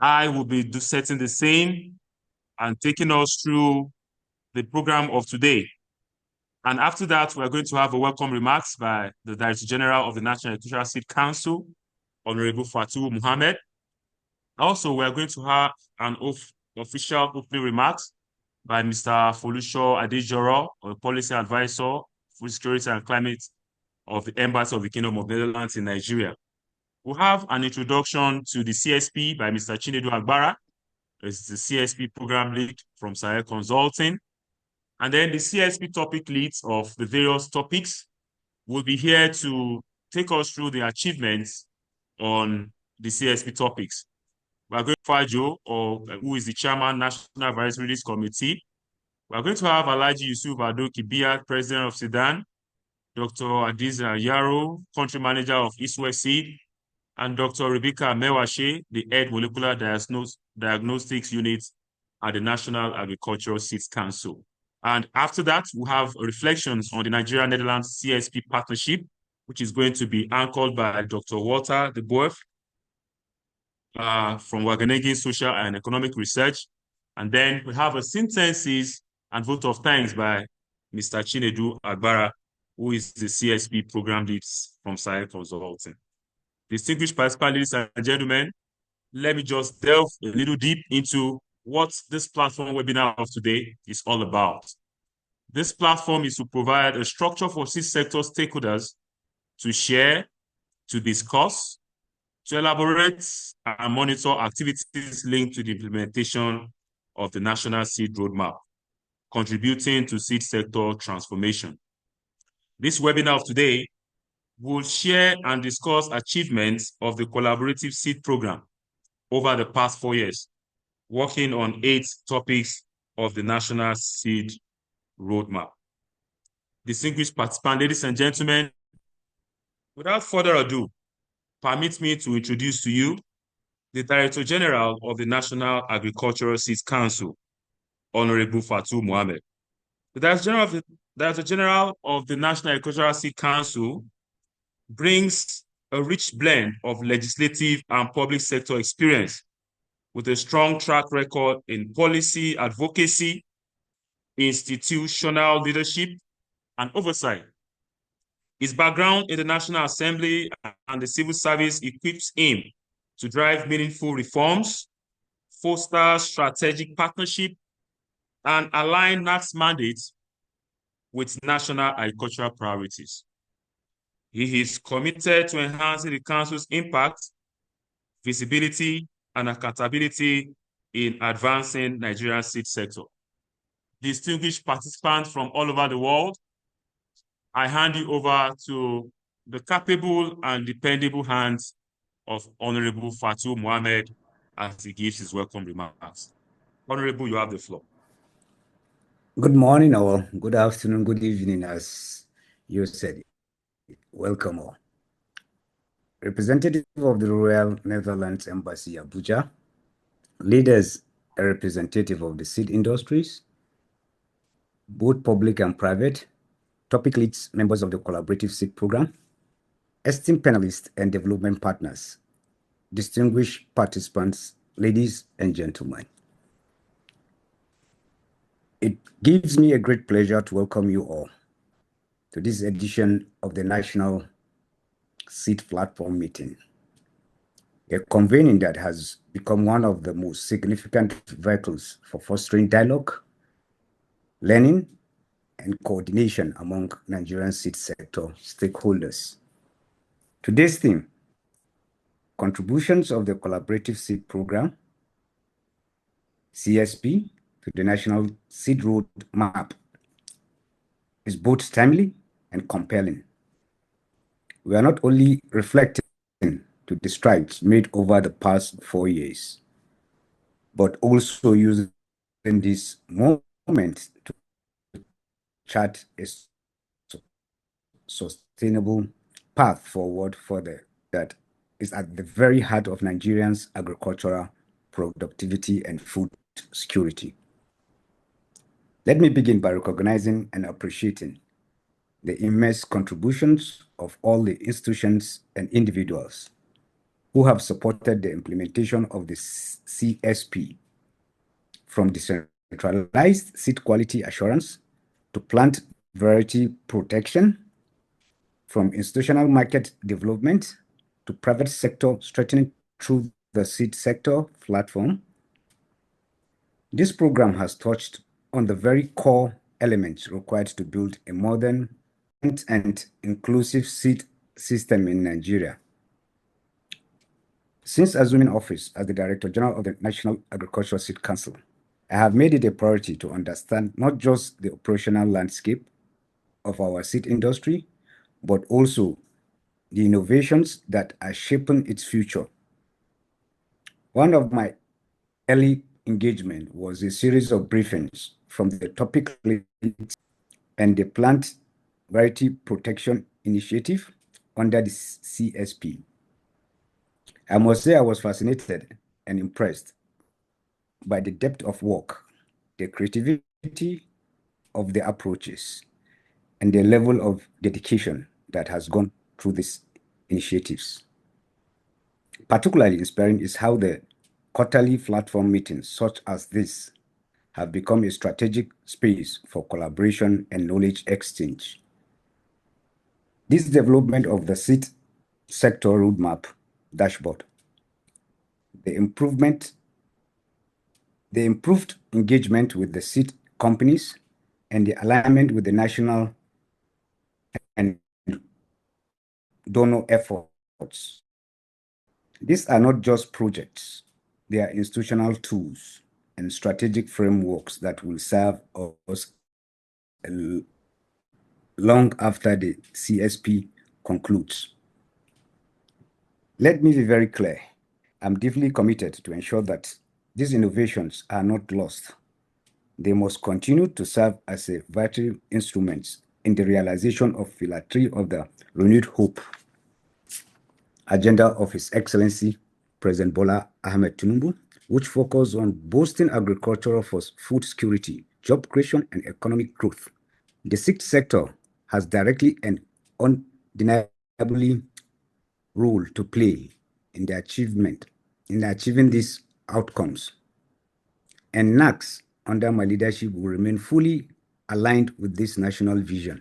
I will be setting the same and taking us through the program of today. And after that, we're going to have a welcome remarks by the Director General of the National Electoral Seat Council, Honorable Fatou Mohammed. Also, we're going to have an official opening remarks by Mr. Folusho Adejoro, a policy advisor, food security and climate of the Embassy of the Kingdom of Netherlands in Nigeria. We'll have an introduction to the CSP by Mr. Chinedu Agbara, who's the CSP program lead from Sahel Consulting. And then the CSP topic leads of the various topics will be here to take us through the achievements on the CSP topics. We're going to have Fajo, who is the chairman, National Advisory List Committee. We're going to have Alhaji Yusuf Ado Kibiat, president of Sudan, Dr. Adiz Yaro, country manager of East West Seed, and Dr. Rebecca Mewashe, the head molecular diagnostics unit at the National Agricultural Seeds Council. And after that, we'll have reflections on the Nigeria-Netherlands CSP partnership, which is going to be anchored by Dr. Walter de Boeuf from Wageningen Social and Economic Research. And then we have a synthesis and vote of thanks by Mr. Chinedu Agbara, who is the CSP program lead from Sahel Consulting. Distinguished participants, ladies and gentlemen, let me just delve a little deep into what this platform webinar of today is all about. This platform is to provide a structure for seed sector stakeholders to share, to discuss, to elaborate and monitor activities linked to the implementation of the National Seed Roadmap, contributing to seed sector transformation. This webinar of today will share and discuss achievements of the collaborative seed program over the past 4 years, working on 8 topics of the National Seed Roadmap. Distinguished participants, ladies and gentlemen, without further ado, permit me to introduce to you the Director General of the National Agricultural Seeds Council, Honorable Fatou Mohammed. The Director General of the National Agricultural Seed Council brings a rich blend of legislative and public sector experience with a strong track record in policy advocacy, institutional leadership, and oversight. His background in the National Assembly and the civil service equips him to drive meaningful reforms, foster strategic partnership, and align NAC's mandates with national agricultural priorities. He is committed to enhancing the Council's impact, visibility, and accountability in advancing Nigeria's seed sector. Distinguished participants from all over the world, I hand you over to the capable and dependable hands of Honorable Fatou Mohammed as he gives his welcome remarks. Honorable, you have the floor. Good morning or good afternoon, good evening, as you said. Welcome all. Representative of the Royal Netherlands Embassy, Abuja, leaders and representative of the seed industries, both public and private, topic leads, members of the collaborative seed program, esteemed panelists and development partners, distinguished participants, ladies and gentlemen. It gives me a great pleasure to welcome you all to this edition of the National Seed Platform meeting, a convening that has become one of the most significant vehicles for fostering dialogue, learning, and coordination among Nigerian seed sector stakeholders. Today's theme, contributions of the collaborative seed program, CSP, to the National Seed Roadmap, is both timely and compelling. We are not only reflecting to the strides made over the past 4 years, but also using this moment to chart a sustainable path forward further that is at the very heart of Nigerians' agricultural productivity and food security. Let me begin by recognizing and appreciating the immense contributions of all the institutions and individuals who have supported the implementation of the CSP, from decentralized seed quality assurance to plant variety protection, from institutional market development to private sector strengthening through the seed sector platform. This program has touched on the very core elements required to build a modern and inclusive seed system in Nigeria. Since assuming office as the Director General of the National Agricultural Seed Council, I have made it a priority to understand not just the operational landscape of our seed industry, but also the innovations that are shaping its future. One of my early engagement was a series of briefings from the topic leads and the Plant Variety Protection Initiative under the CSP. I must say I was fascinated and impressed by the depth of work, the creativity of the approaches, and the level of dedication that has gone through these initiatives. Particularly inspiring is how the quarterly platform meetings such as this have become a strategic space for collaboration and knowledge exchange. This development of the seed sector roadmap dashboard, the improved engagement with the seed companies, and the alignment with the national and donor efforts. These are not just projects, they are institutional tools and strategic frameworks that will serve us long after the CSP concludes. Let me be very clear. I'm deeply committed to ensure that these innovations are not lost. They must continue to serve as a vital instruments in the realization of Pillar 3 of the Renewed Hope agenda of His Excellency President Bola Ahmed Tinubu, which focus on boosting agriculture for food security, job creation, and economic growth. The seed sector has directly and undeniably role to play in achieving these outcomes. And NACS, under my leadership, will remain fully aligned with this national vision.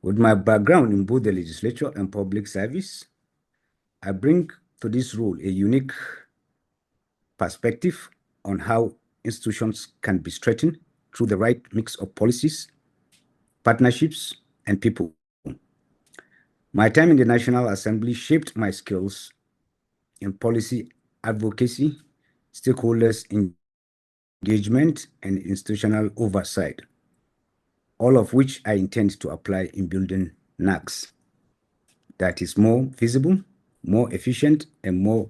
With my background in both the legislature and public service, I bring to this role a unique perspective on how institutions can be strengthened through the right mix of policies, partnerships, and people. My time in the National Assembly shaped my skills in policy advocacy, stakeholders engagement, and institutional oversight, all of which I intend to apply in building NACS that is more visible, more efficient, and more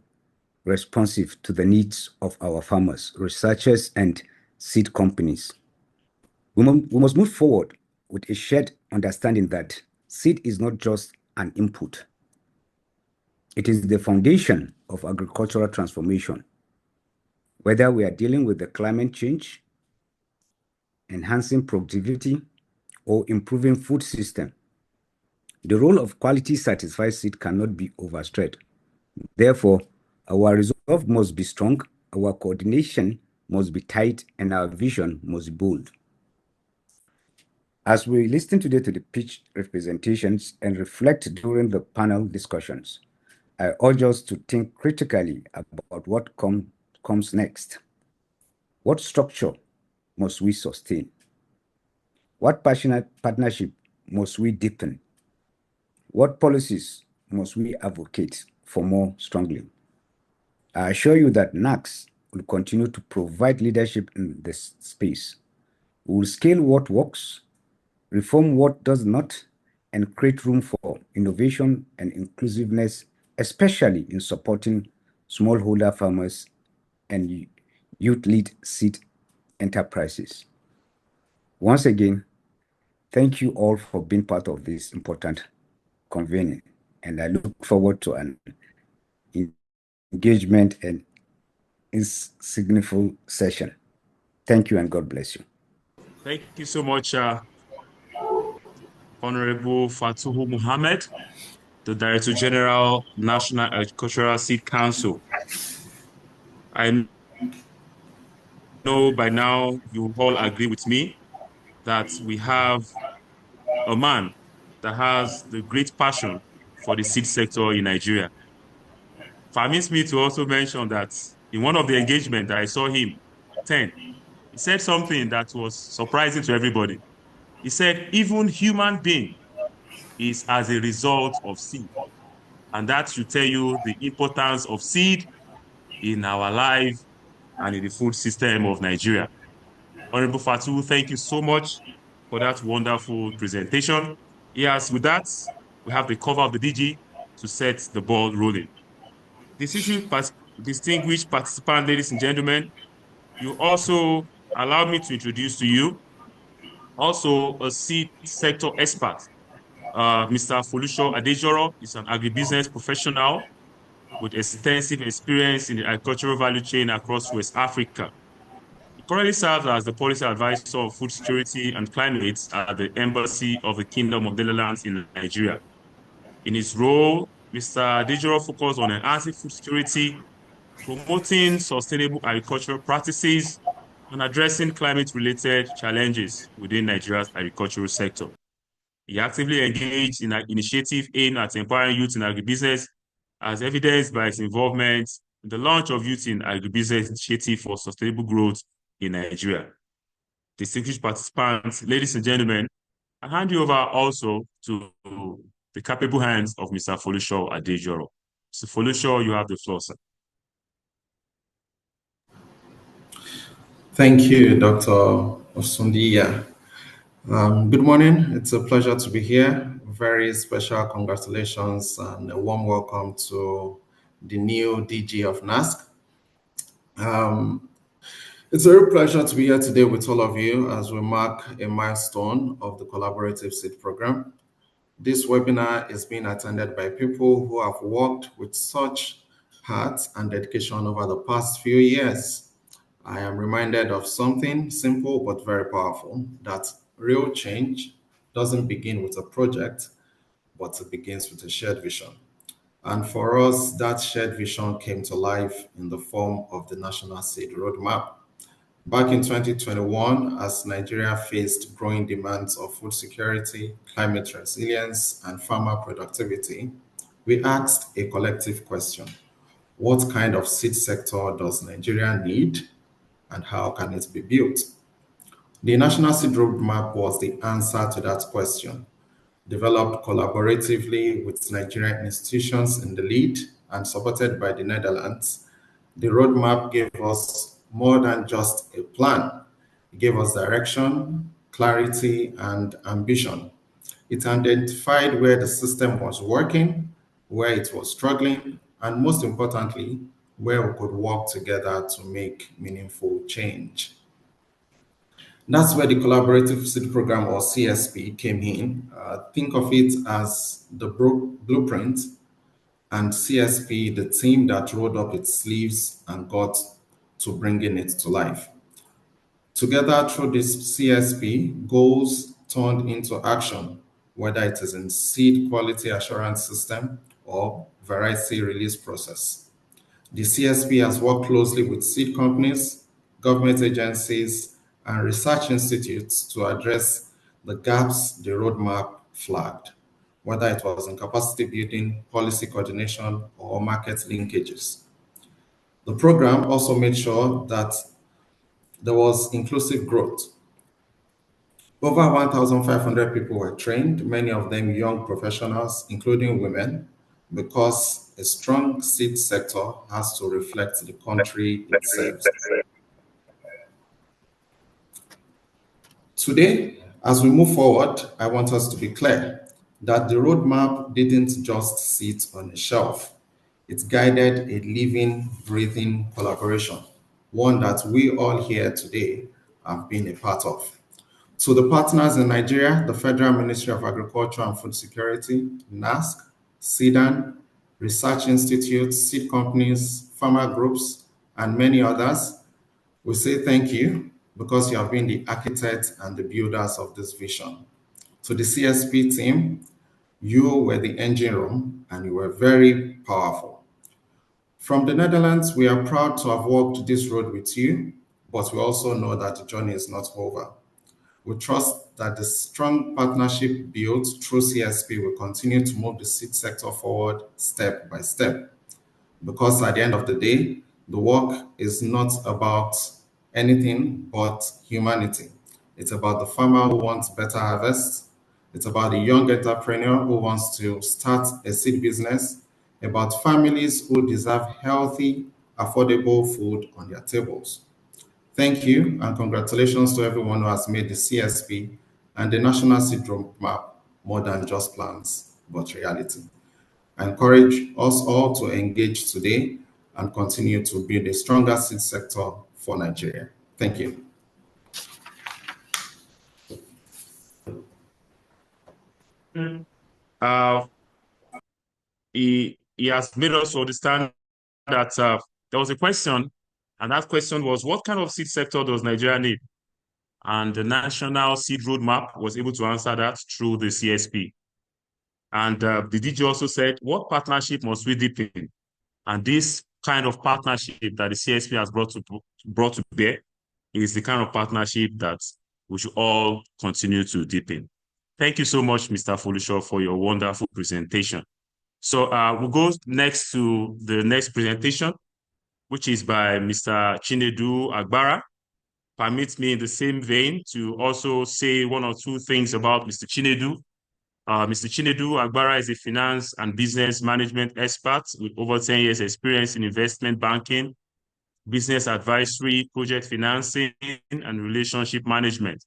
responsive to the needs of our farmers, researchers, and seed companies. We must move forward with a shared understanding that seed is not just an input. It is the foundation of agricultural transformation. Whether we are dealing with the climate change, enhancing productivity, or improving food system, the role of quality certified seed cannot be overstressed. Therefore, our resolve must be strong, our coordination must be tight, and our vision must be bold. As we listen today to the pitch representations and reflect during the panel discussions, I urge us to think critically about what comes next. What structure must we sustain? What partnership must we deepen? What policies must we advocate for more strongly? I assure you that NACS will continue to provide leadership in this space. We will scale what works, reform what does not, and create room for innovation and inclusiveness, especially in supporting smallholder farmers and youth-led seed enterprises. Once again, thank you all for being part of this important convening, and I look forward to an engagement and significant session. Thank you, and God bless you. Thank you so much, Honorable Fatuhu Muhammad. the Director General, National Agricultural Seed Council. I know by now you all agree with me that we have a man that has the great passion for the seed sector in Nigeria. Permits me to also mention that in one of the engagements that I saw him attend, he said something that was surprising to everybody. He said, even human being is as a result of seed. And that should tell you the importance of seed in our life and in the food system of Nigeria. Honorable Fatu, thank you so much for that wonderful presentation. Yes, with that, we have the cover of the DG to set the ball rolling. Distinguished participants, ladies and gentlemen, you also allow me to introduce to you also a seed sector expert. Mr. Folusho Adejoro is an agribusiness professional with extensive experience in the agricultural value chain across West Africa. He currently serves as the policy advisor of food security and climate at the Embassy of the Kingdom of Netherlands in Nigeria. In his role, Mr. Adejoro focused on enhancing food security, promoting sustainable agricultural practices, and addressing climate-related challenges within Nigeria's agricultural sector. He actively engaged in an initiative aimed at empowering youth in agribusiness, as evidenced by his involvement in the launch of Youth in Agribusiness Initiative for Sustainable Growth in Nigeria. Distinguished participants, ladies and gentlemen, I hand you over also to the capable hands of Mr. Folusho Adejoro. Mr. Folusho, you have the floor, sir. Thank you, Dr. Osundiya. Good morning. It's a pleasure to be here. Very special congratulations and a warm welcome to the new DG of NASC. It's a real pleasure to be here today with all of you as we mark a milestone of the Collaborative Seed Program. This webinar is being attended by people who have worked with such heart and dedication over the past few years. I am reminded of something simple but very powerful, that real change doesn't begin with a project, but it begins with a shared vision. And for us, that shared vision came to life in the form of the National Seed Roadmap. Back in 2021, as Nigeria faced growing demands of food security, climate resilience, and farmer productivity, we asked a collective question: what kind of seed sector does Nigeria need, and how can it be built? The National Seed Roadmap was the answer to that question. Developed collaboratively with Nigerian institutions in the lead and supported by the Netherlands, the roadmap gave us more than just a plan. It gave us direction, clarity, and ambition. It identified where the system was working, where it was struggling, and most importantly, where we could work together to make meaningful change. That's where the Collaborative Seed Program, or CSP, came in. Think of it as the blueprint, and CSP, the team that rolled up its sleeves and got to bringing it to life. Together through this CSP, goals turned into action, whether it is in seed quality assurance system or variety release process. The CSP has worked closely with seed companies, government agencies, and research institutes to address the gaps the roadmap flagged, whether it was in capacity building, policy coordination, or market linkages. The program also made sure that there was inclusive growth. Over 1,500 people were trained, many of them young professionals, including women, because a strong seed sector has to reflect the country it serves. Today, as we move forward, I want us to be clear that the roadmap didn't just sit on a shelf. It guided a living, breathing collaboration, one that we all here today have been a part of. So the partners in Nigeria, the Federal Ministry of Agriculture and Food Security, NASC, SIDAN, research institutes, seed companies, farmer groups, and many others, we say thank you because you have been the architects and the builders of this vision. To the CSP team, You were the engine room and you were very powerful. From the Netherlands, we are proud to have walked this road with you, but we also know that the journey is not over. We trust that the strong partnership built through CSP will continue to move the seed sector forward step by step. Because at the end of the day, the work is not about anything but humanity. It's about the farmer who wants better harvest. It's about the young entrepreneur who wants to start a seed business, about families who deserve healthy, affordable food on their tables. Thank you and congratulations to everyone who has made the CSP and the National Seed Roadmap more than just plans, but reality. I encourage us all to engage today and continue to build a stronger seed sector for Nigeria. Thank you. He has made us understand that there was a question, and that question was, what kind of seed sector does Nigeria need? And the National Seed Roadmap was able to answer that through the CSP. And the DG also said, what partnership must we deepen? And this kind of partnership that the CSP has brought to bear is the kind of partnership that we should all continue to deepen. Thank you so much, Mr. Folusho, for your wonderful presentation. So we'll go next to the next presentation, which is by Mr. Chinedu Agbara. Permit me in the same vein to also say one or two things about Mr. Chinedu. Mr. Chinedu Agbara is a finance and business management expert with over 10 years experience in investment banking, business advisory, project financing, and relationship management.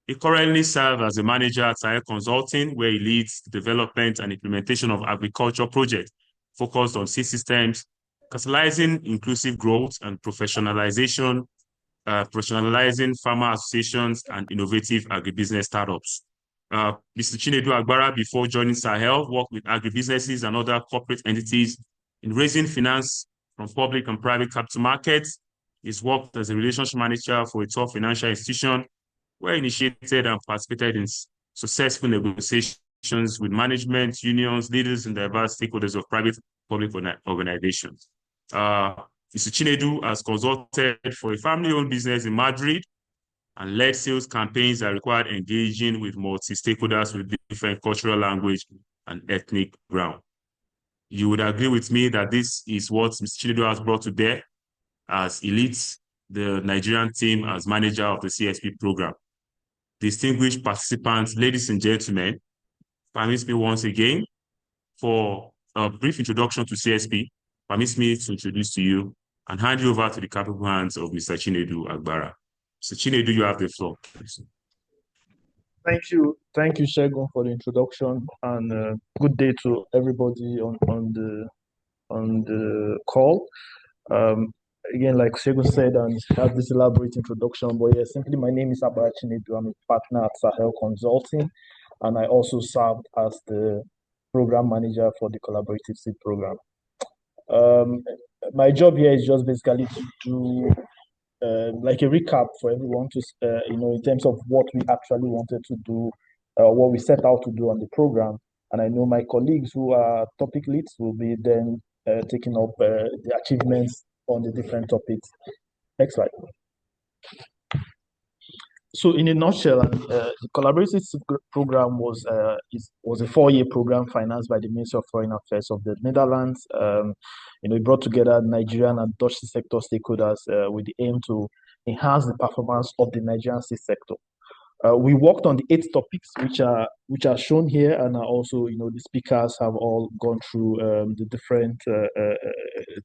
He currently serves as a manager at Sahel Consulting, where he leads the development and implementation of agriculture projects focused on seed systems, catalyzing inclusive growth and professionalizing farmer associations and innovative agribusiness startups. Mr. Chinedu Agbara, before joining Sahel, worked with agribusinesses and other corporate entities in raising finance from public and private capital markets. He's worked as a relationship manager for a top financial institution, where he initiated and participated in successful negotiations with management, unions, leaders, and diverse stakeholders of private public organizations. Mr. Chinedu has consulted for a family-owned business in Madrid and led sales campaigns that required engaging with multi-stakeholders with different cultural, language, and ethnic ground. You would agree with me that this is what Mr. Chinedu has brought to bear as he leads the Nigerian team as manager of the CSP program. Distinguished participants, ladies and gentlemen, permit me once again for a brief introduction to CSP. Permit me to introduce to you and hand you over to the capable hands of Mr. Chinedu Agbara. Mr. Chinedu, you have the floor. Thank you, Segun, for the introduction, and good day to everybody on the call. Again, like Segun said, and have this elaborate introduction, but yeah, simply my name is Agbara Chinedu. I'm a partner at Sahel Consulting, and I also served as the program manager for the Collaborative Seed Program. My job here is just basically to do like a recap for everyone to, in terms of what we actually wanted to do, what we set out to do on the program. And I know my colleagues who are topic leads will be then taking up the achievements on the different topics. Next slide. So in a nutshell, the Collaborative Seed Program was a 4-year program financed by the Ministry of Foreign Affairs of the Netherlands. It brought together Nigerian and Dutch seed sector stakeholders with the aim to enhance the performance of the Nigerian seed sector. We worked on the 8 topics which are shown here, and also the speakers have all gone through the different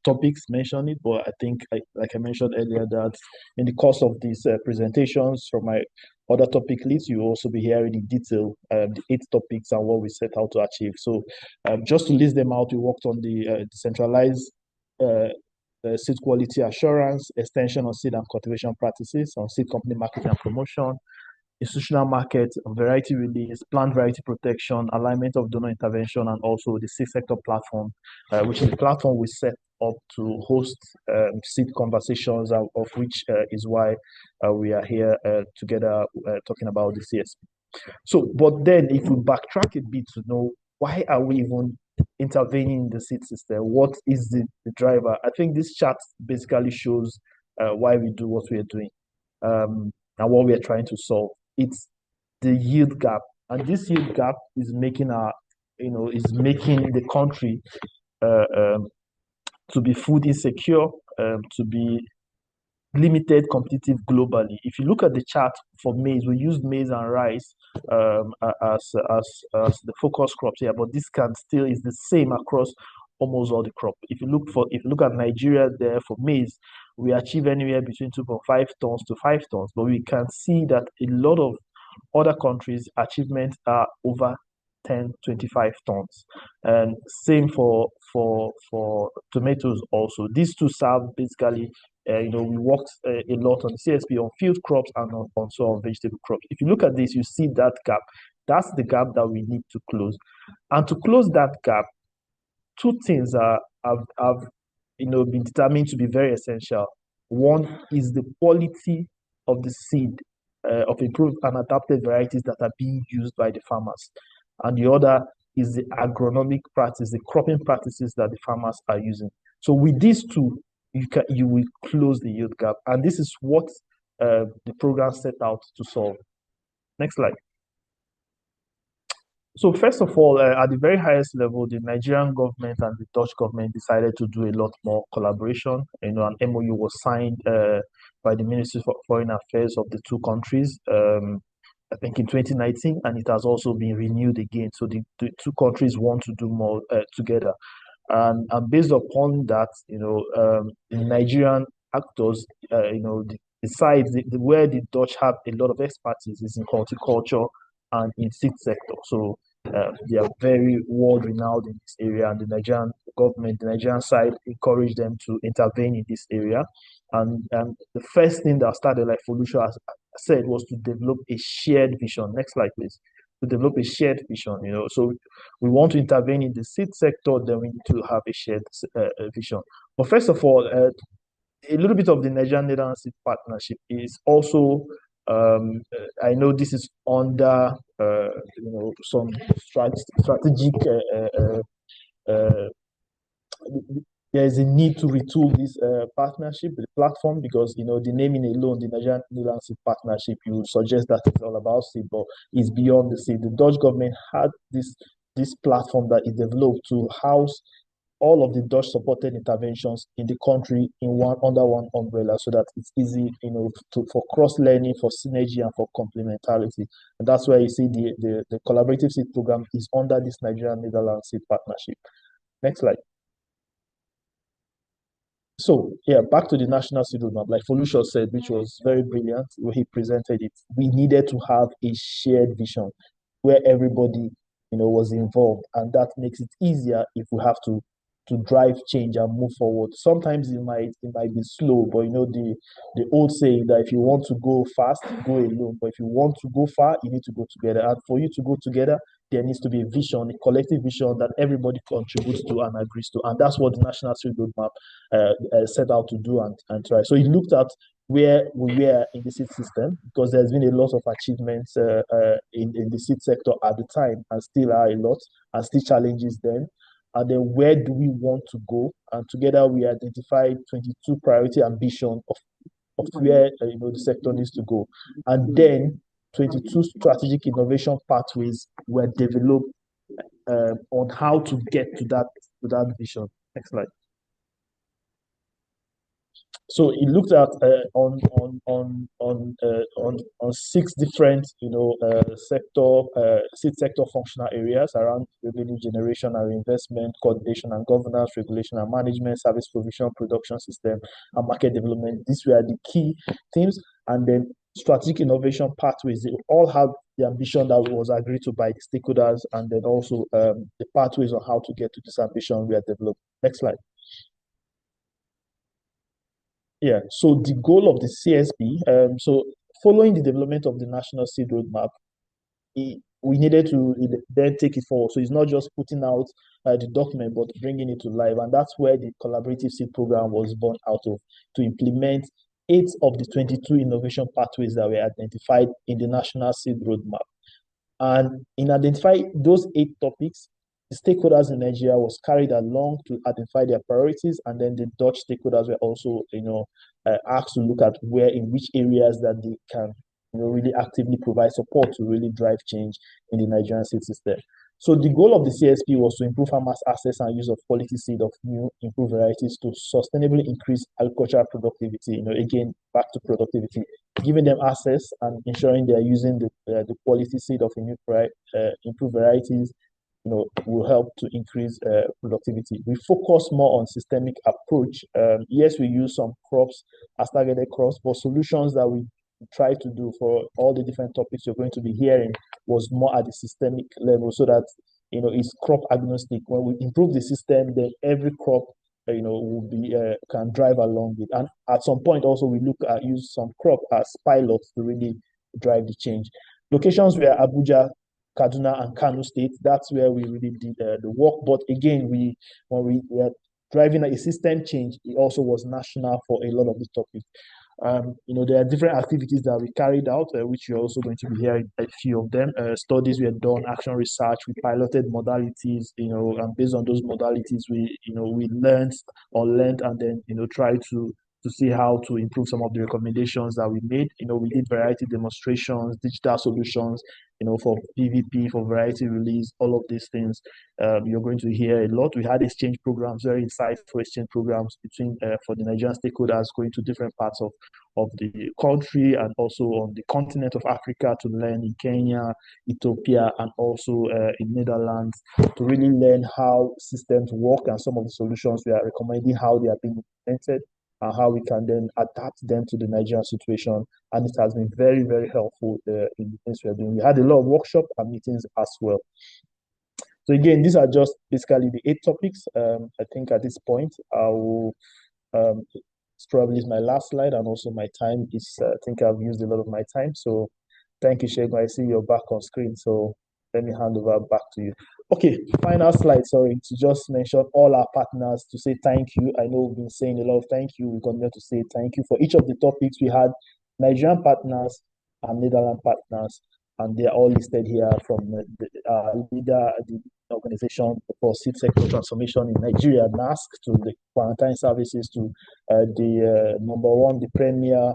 topics mentioned it. But I think, like I mentioned earlier, that in the course of these presentations from my other topic leads, you will also be hearing in detail the 8 topics and what we set out to achieve. So just to list them out, we worked on the decentralized seed quality assurance, extension of seed and cultivation practices, on seed company marketing and promotion, institutional market, variety release, plant variety protection, alignment of donor intervention, and also the seed sector platform, which is the platform we set up to host seed conversations, of which is why we are here together talking about the CSP. So, but then if we backtrack a bit to know why are we even intervening in the seed system? What is the driver? I think this chart basically shows why we do what we are doing, and what we are trying to solve. It's the yield gap, and this yield gap is making the country to be food insecure, to be limited competitive globally. If you look at the chart for maize, we use maize and rice as the focus crops here, but this can still is the same across almost all the crop. If you look at Nigeria there for maize, we achieve anywhere between 2.5 tons to 5 tons, but we can see that a lot of other countries' achievements are over 10, 25 tons. And same for tomatoes also. These two serve basically, we worked a lot on CSP on field crops and also on vegetable crops. If you look at this, you see that gap. That's the gap that we need to close. And to close that gap, two things have been determined to be very essential. One is the quality of the seed, of improved and adapted varieties that are being used by the farmers. And the other is the agronomic practice, the cropping practices that the farmers are using. So with these two, you will close the yield gap. And this is what the program set out to solve. Next slide. So first of all, at the very highest level, the Nigerian government and the Dutch government decided to do a lot more collaboration. An MOU was signed by the Ministry for Foreign Affairs of the two countries, I think in 2019, and it has also been renewed again. So the two countries want to do more together. And based upon that, the Nigerian actors, besides where the Dutch have a lot of expertise is in horticulture and in seed sector. So they are very world renowned in this area, and the Nigerian government, the Nigerian side, encouraged them to intervene in this area. And the first thing that started, like Folusha has said, was to develop a shared vision. Next slide, please. To develop a shared vision, so we want to intervene in the seed sector, then we need to have a shared vision. But first of all, a little bit of the Nigerian-Netherlands Seed Partnership is also, I know this is under, some strategic, there is a need to retool this partnership, the platform, because the naming alone, the Nigerian-Netherlands Seed Partnership, you would suggest that it's all about seed, but it's beyond the seed. The Dutch government had this platform that is developed to house all of the Dutch supported interventions in the country under one umbrella, so that it's easy, for cross learning, for synergy, and for complementarity. And that's why you see the collaborative seed program is under this Nigerian-Netherlands Seed Partnership. Next slide. So yeah, back to the national seed roadmap, like Folusha said, which was very brilliant when he presented it. We needed to have a shared vision where everybody, was involved, and that makes it easier if we have to drive change and move forward. Sometimes it might be slow, but the old saying that if you want to go fast, go alone. But if you want to go far, you need to go together. And for you to go together, there needs to be a vision, a collective vision that everybody contributes to and agrees to. And that's what the National Seed Roadmap set out to do and try. So it looked at where we were in the seed system, because there's been a lot of achievements in the seed sector at the time, and still are a lot, and still challenges then. And then where do we want to go? And together we identified 22 priority ambition of where the sector needs to go. And then 22 strategic innovation pathways were developed on how to get to that vision. Next slide. So it looked at on 6 different seed sector functional areas around revenue generation and reinvestment, coordination and governance, regulation and management, service provision, production system, and market development. These were the key themes. And then strategic innovation pathways, they all have the ambition that was agreed to by the stakeholders, and then also the pathways on how to get to this ambition we have developed. Next slide. Yeah, so the goal of the CSP, so following the development of the National Seed Roadmap, we needed to then take it forward. So it's not just putting out the document, but bringing it to life. And that's where the collaborative seed program was born out of, to implement 8 of the 22 innovation pathways that were identified in the National Seed Roadmap. And in identifying those 8 topics, stakeholders in Nigeria was carried along to identify their priorities, and then the Dutch stakeholders were also, asked to look at where, in which areas that they can, really actively provide support to really drive change in the Nigerian seed system. So the goal of the CSP was to improve farmers' access and use of quality seed of new improved varieties to sustainably increase agricultural productivity. Again, back to productivity, giving them access and ensuring they are using the quality seed of improved varieties, will help to increase productivity. We focus more on systemic approach. Yes, we use some crops as targeted crops, but solutions that we try to do for all the different topics you're going to be hearing was more at the systemic level, so that it's crop agnostic. When we improve the system, then every crop will be can drive along it. And at some point also we look at use some crop as pilots to really drive the change. Locations were Abuja, Kaduna, and Kano State. That's where we really did the work. But again, when we were driving a system change, it also was national for a lot of the topics. There are different activities that we carried out, which you're also going to be hearing a few of them. Studies were done, action research, we piloted modalities, and based on those modalities, we learned, and then, try to see how to improve some of the recommendations that we made. We did variety demonstrations, digital solutions, for PVP, for variety release, all of these things. You're going to hear a lot. We had exchange programs, very insightful exchange programs between for the Nigerian stakeholders going to different parts of the country and also on the continent of Africa to learn in Kenya, Ethiopia, and also in Netherlands to really learn how systems work and some of the solutions we are recommending, how they are being implemented, and how we can then adapt them to the Nigerian situation. And it has been very, very helpful in the things we are doing. We had a lot of workshops and meetings as well. So again, these are just basically the 8 topics. I think at this point, I will, it's probably my last slide, and also my time is, I think I've used a lot of my time. So thank you, Segun. I see you're back on screen. So let me hand over back to you. Okay, final slide, sorry, to just mention all our partners, to say thank you. I know we've been saying a lot of thank you. We're going to say thank you for each of the topics. We had Nigerian partners and Netherlands partners, and they're all listed here, from the leader, the Organization for Seed Sector Transformation in Nigeria, NASC, to the quarantine services, to the number one, the premier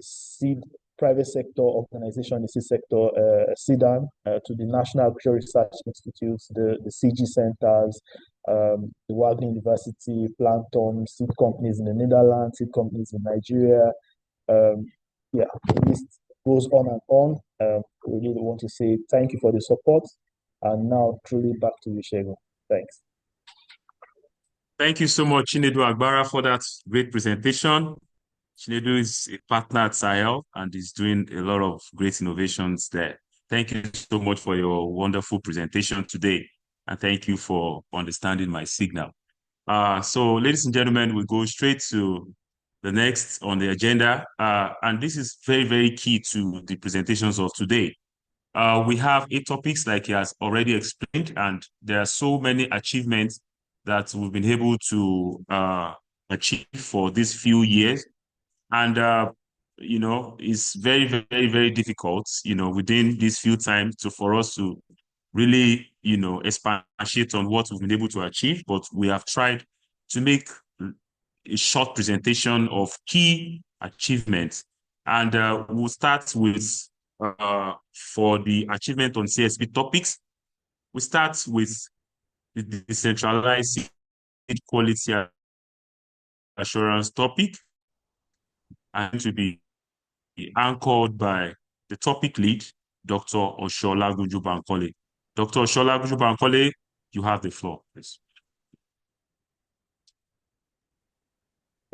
seed private sector organization in the seed sector, SEDAN, to the National Agricultural Research Institutes, the CG centers, the Wagner University, Planton, seed companies in the Netherlands, seed companies in Nigeria. Yeah, the list goes on and on. We really want to say thank you for the support. And now, truly back to you, Segun. Thanks. Thank you so much, Chinedu Agbara, for that great presentation. Chinedu is a partner at Sahel and is doing a lot of great innovations there. Thank you so much for your wonderful presentation today. And thank you for understanding my signal. So, ladies and gentlemen, we go straight to the next on the agenda. And this is very, very key to the presentations of today. We have 8 topics, like he has already explained, and there are so many achievements that we've been able to achieve for these few years. And, it's very, very, very difficult, within these few times for us to really, expatiate on what we've been able to achieve. But we have tried to make a short presentation of key achievements. And we'll start with, for the achievement on CSP topics, we start with the decentralized seed quality assurance topic, and to be anchored by the topic lead, Dr. Oshola Bankole. Dr. Oshola Bankole, you have the floor, please.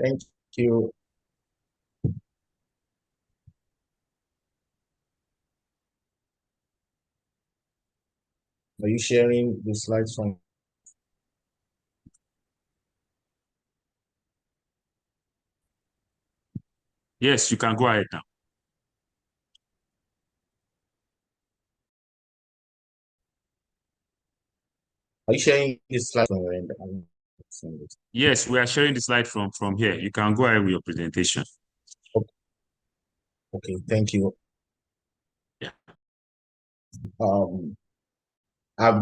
Thank you. Are you sharing the slides from? Yes, you can go ahead now. Are you sharing this slide from your end? Yes, we are sharing the slide from here. You can go ahead with your presentation. Okay, thank you. Yeah. I've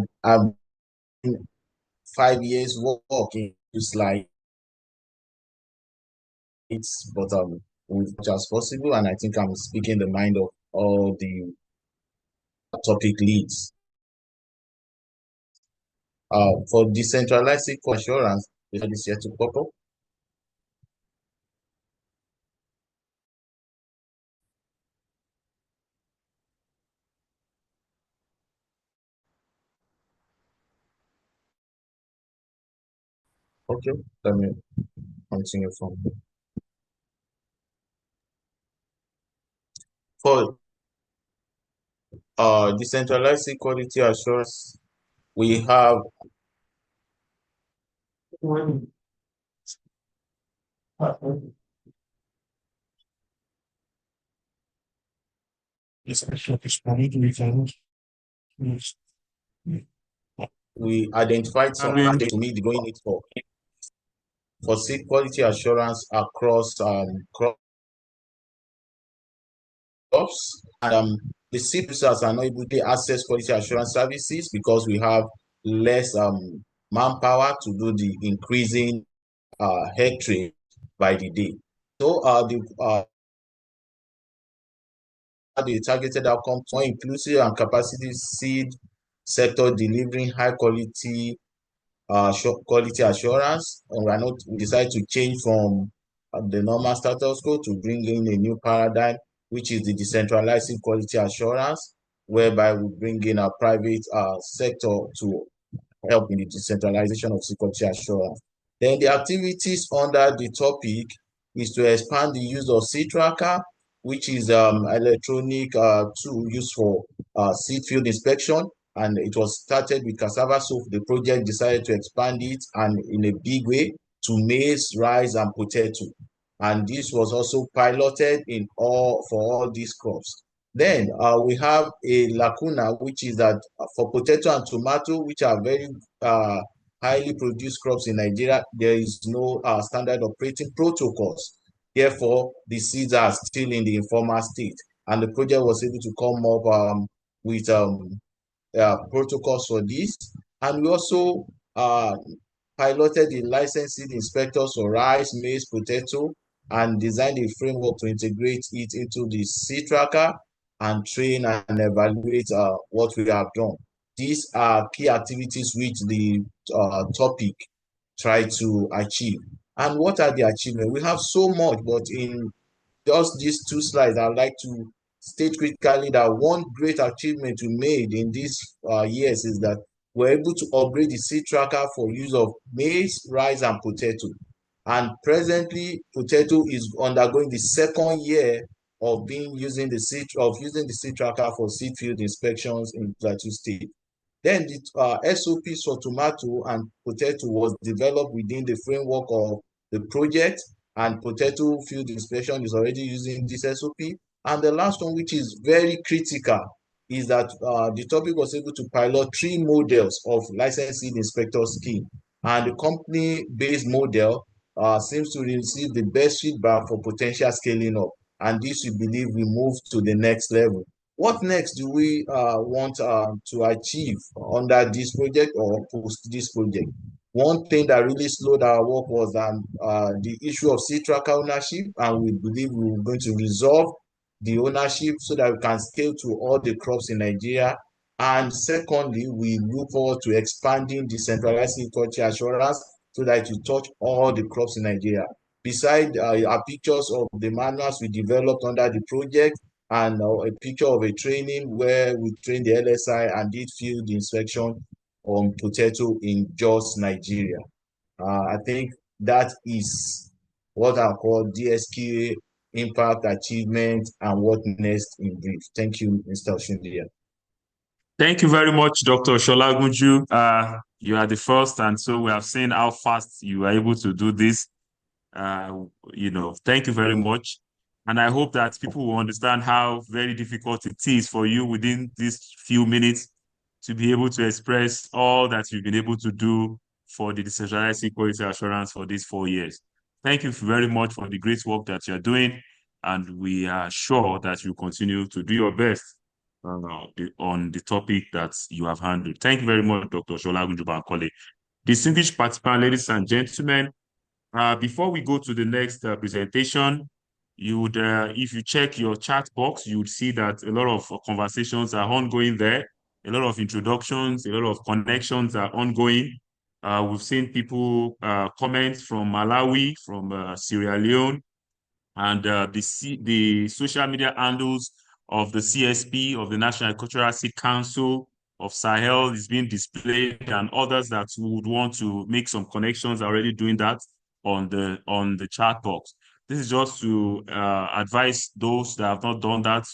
5 years work in this line, but with much as possible, and I think I'm speaking the mind of all the topic leads. For decentralized SQL assurance, this is yet to pop up. Okay, let me continue from here. For decentralized quality assurance, we have we identified some aspects to meet the growing need for seed quality assurance across crops. And the seed producers are not able to access quality assurance services because we have less manpower to do the increasing hectare by the day. So the targeted outcome more inclusive and capacity seed sector delivering high quality quality assurance, and we decide to change from the normal status quo to bring in a new paradigm, which is the decentralized quality assurance, whereby we bring in a private sector to help in the decentralization of quality assurance. Then the activities under the topic is to expand the use of seed tracker, which is electronic tool used for seed field inspection, and it was started with cassava. So the project decided to expand it and in a big way to maize, rice, and potato. And this was also piloted for all these crops. Then we have a lacuna, which is that for potato and tomato, which are very highly produced crops in Nigeria, there is no standard operating protocols. Therefore, the seeds are still in the informal state, and the project was able to come up with protocols for this. And we also piloted the licensed seed inspectors for rice, maize, potato, and designed a framework to integrate it into the seed tracker and train and evaluate what we have done. These are key activities which the topic try to achieve. And what are the achievements? We have so much, but in just these two slides, I'd like to state critically that one great achievement we made in these years is that we're able to upgrade the seed tracker for use of maize, rice, and potato. And presently, potato is undergoing the second year of using the seed tracker for seed field inspections in Plateau State. Then the SOPs for tomato and potato was developed within the framework of the project, and potato field inspection is already using this SOP. And the last one, which is very critical, is that the topic was able to pilot 3 models of licensed seed inspector scheme. And the company-based model seems to receive the best feedback for potential scaling up. And this, we believe, we move to the next level. What next do we want to achieve under this project or post this project? One thing that really slowed our work was the issue of seed tracker ownership, and we believe we're going to resolve the ownership so that we can scale to all the crops in Nigeria. And secondly, we look forward to expanding decentralized quality assurance so that you touch all the crops in Nigeria. Beside our pictures of the manuals we developed under the project, and a picture of a training where we trained the LSI and did field inspection on potato in Jos, Nigeria. I think that is what I call DSQA impact, achievement, and what next in brief. Thank you, Mr. Oshundia. Thank you very much, Dr. Sholagunju. You are the first, and so we have seen how fast you are able to do this. Thank you very much. And I hope that people will understand how very difficult it is for you within these few minutes to be able to express all that you've been able to do for the decentralized quality assurance for these 4 years. Thank you very much for the great work that you're doing, and we are sure that you continue to do your best on the topic that you have handled. Thank you very much, Dr. Sholagunju Bankole. Distinguished participants, ladies and gentlemen, before we go to the next presentation, you would, if you check your chat box, you would see that a lot of conversations are ongoing there. A lot of introductions, a lot of connections are ongoing. We've seen people comment from Malawi, from Sierra Leone, and the social media handles of the CSP, of the National Agricultural Seed Council of Sahel is being displayed, and others that would want to make some connections are already doing that on the chat box. This is just to advise those that have not done that.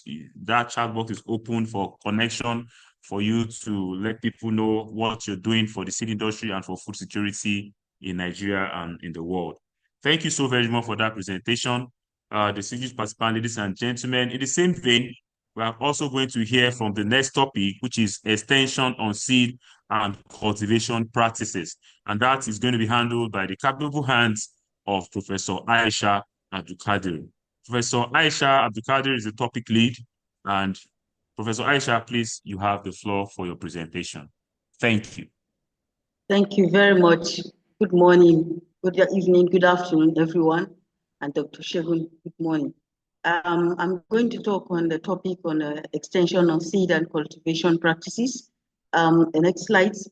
That chat box is open for connection, for you to let people know what you're doing for the seed industry and for food security in Nigeria and in the world. Thank you so very much for that presentation. Distinguished participants, ladies and gentlemen. In the same vein, we are also going to hear from the next topic, which is extension on seed and cultivation practices. And that is going to be handled by the capable hands of Professor Aisha Abdulkadir. Professor Aisha Abdulkadir is the topic lead. And Professor Aisha, please, you have the floor for your presentation. Thank you. Thank you very much. Good morning, good evening, good afternoon, everyone. And Dr. Shegun, good morning. I'm going to talk on the topic on extension of seed and cultivation practices. The next slides.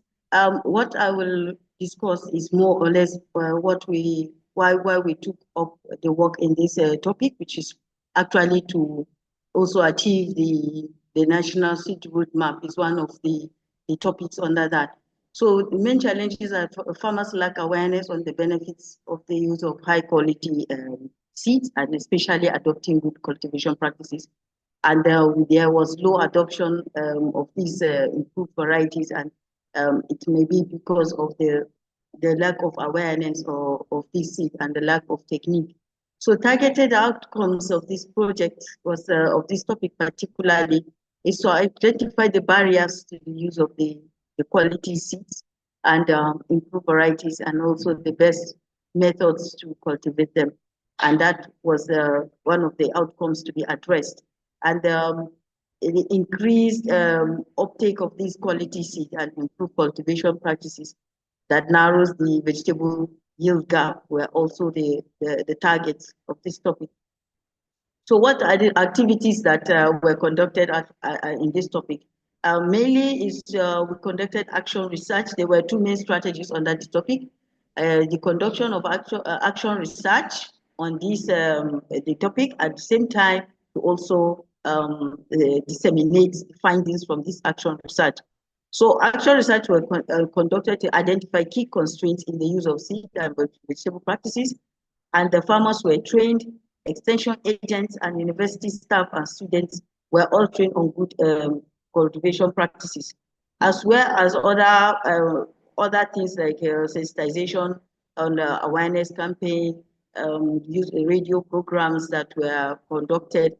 What I will discuss is more or less why we took up the work in this topic, which is actually to also achieve the national seed roadmap is one of the topics under that. So the main challenges are farmers lack awareness on the benefits of the use of high quality seeds, and especially adopting good cultivation practices. And there was low adoption of these improved varieties, and it may be because of the lack of awareness of these seeds and the lack of technique. So targeted outcomes of this project was of this topic particularly is to identify the barriers to the use of the quality seeds and improve varieties, and also the best methods to cultivate them. And that was one of the outcomes to be addressed. And the increased uptake of these quality seeds and improved cultivation practices that narrows the vegetable yield gap were also the targets of this topic. So what are the activities that were conducted in this topic? Mainly is we conducted action research. There were two main strategies on that topic. The conduction of action research on this the topic, at the same time to also disseminate findings from this action research. So action research were conducted to identify key constraints in the use of seed and vegetable practices, and the farmers were trained. Extension agents and university staff and students were all trained on good cultivation practices, as well as other things like sensitization on awareness campaign, use radio programs that were conducted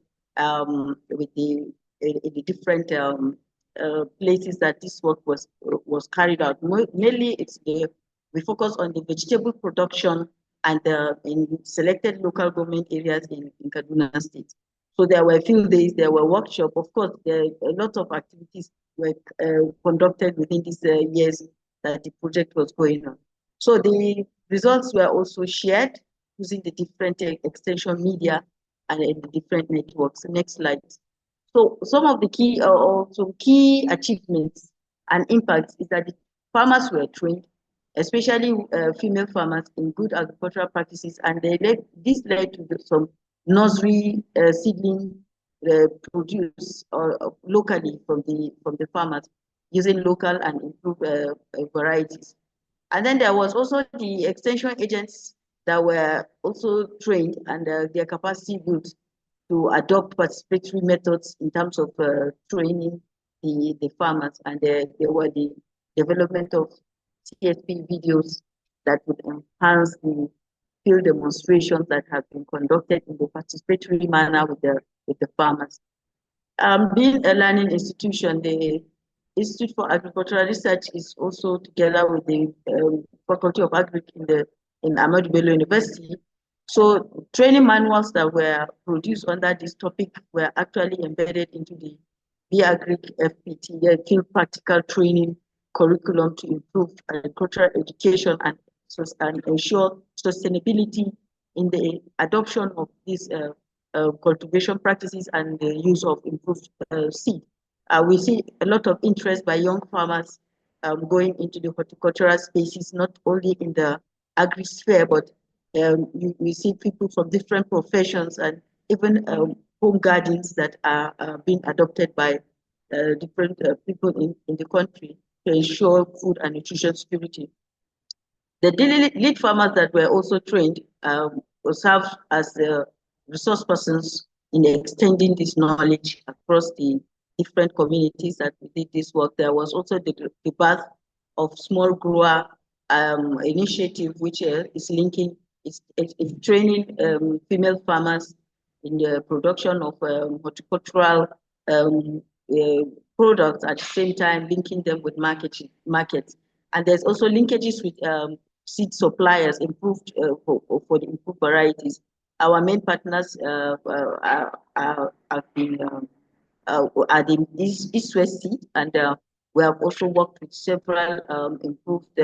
with the different places that this work was carried out. Mainly, we focus on the vegetable production and in selected local government areas in Kaduna State. So there were field days, there were workshops. Of course, a lot of activities were conducted within these years that the project was going on. So the results were also shared using the different extension media and the different networks. Next slide. So some of the key achievements and impacts is that the farmers were trained, especially female farmers, in good agricultural practices, and this led to some nursery seedling produced locally from the farmers using local and improved varieties. And then there was also the extension agents that were also trained and their capacity built to adopt participatory methods in terms of training the farmers, and there were the development of CSP videos that would enhance the field demonstrations that have been conducted in the participatory manner with the farmers. Being a learning institution, the Institute for Agricultural Research is also together with the Faculty of Agric in Ahmadu Bello University. So training manuals that were produced under this topic were actually embedded into the BeAgric FPT, the field practical training curriculum to improve agricultural education and ensure sustainability in the adoption of these cultivation practices and the use of improved seed. We see a lot of interest by young farmers going into the horticultural spaces, not only in the agri sphere, but we see people from different professions and even home gardens that are being adopted by different people in the country to ensure food and nutrition security. The lead farmers that were also trained will serve as resource persons in extending this knowledge across the different communities that we did this work. There was also the birth of small grower initiative, which is linking, is training female farmers in the production of horticultural products, at the same time linking them with markets. And there's also linkages with seed suppliers improved for the improved varieties. Our main partners have been are the East West Seed, and we have also worked with several improved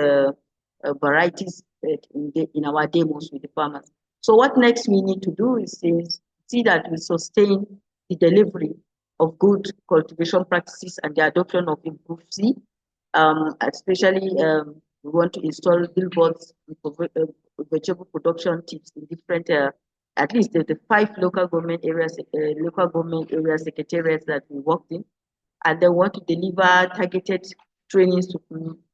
varieties in our demos with the farmers. So what next we need to do is see that we sustain the delivery of good cultivation practices and the adoption of improved seed. Especially, we want to install billboards with vegetable production tips in different, at least the 5 local government areas, secretariats that we worked in, and they want to deliver targeted trainings to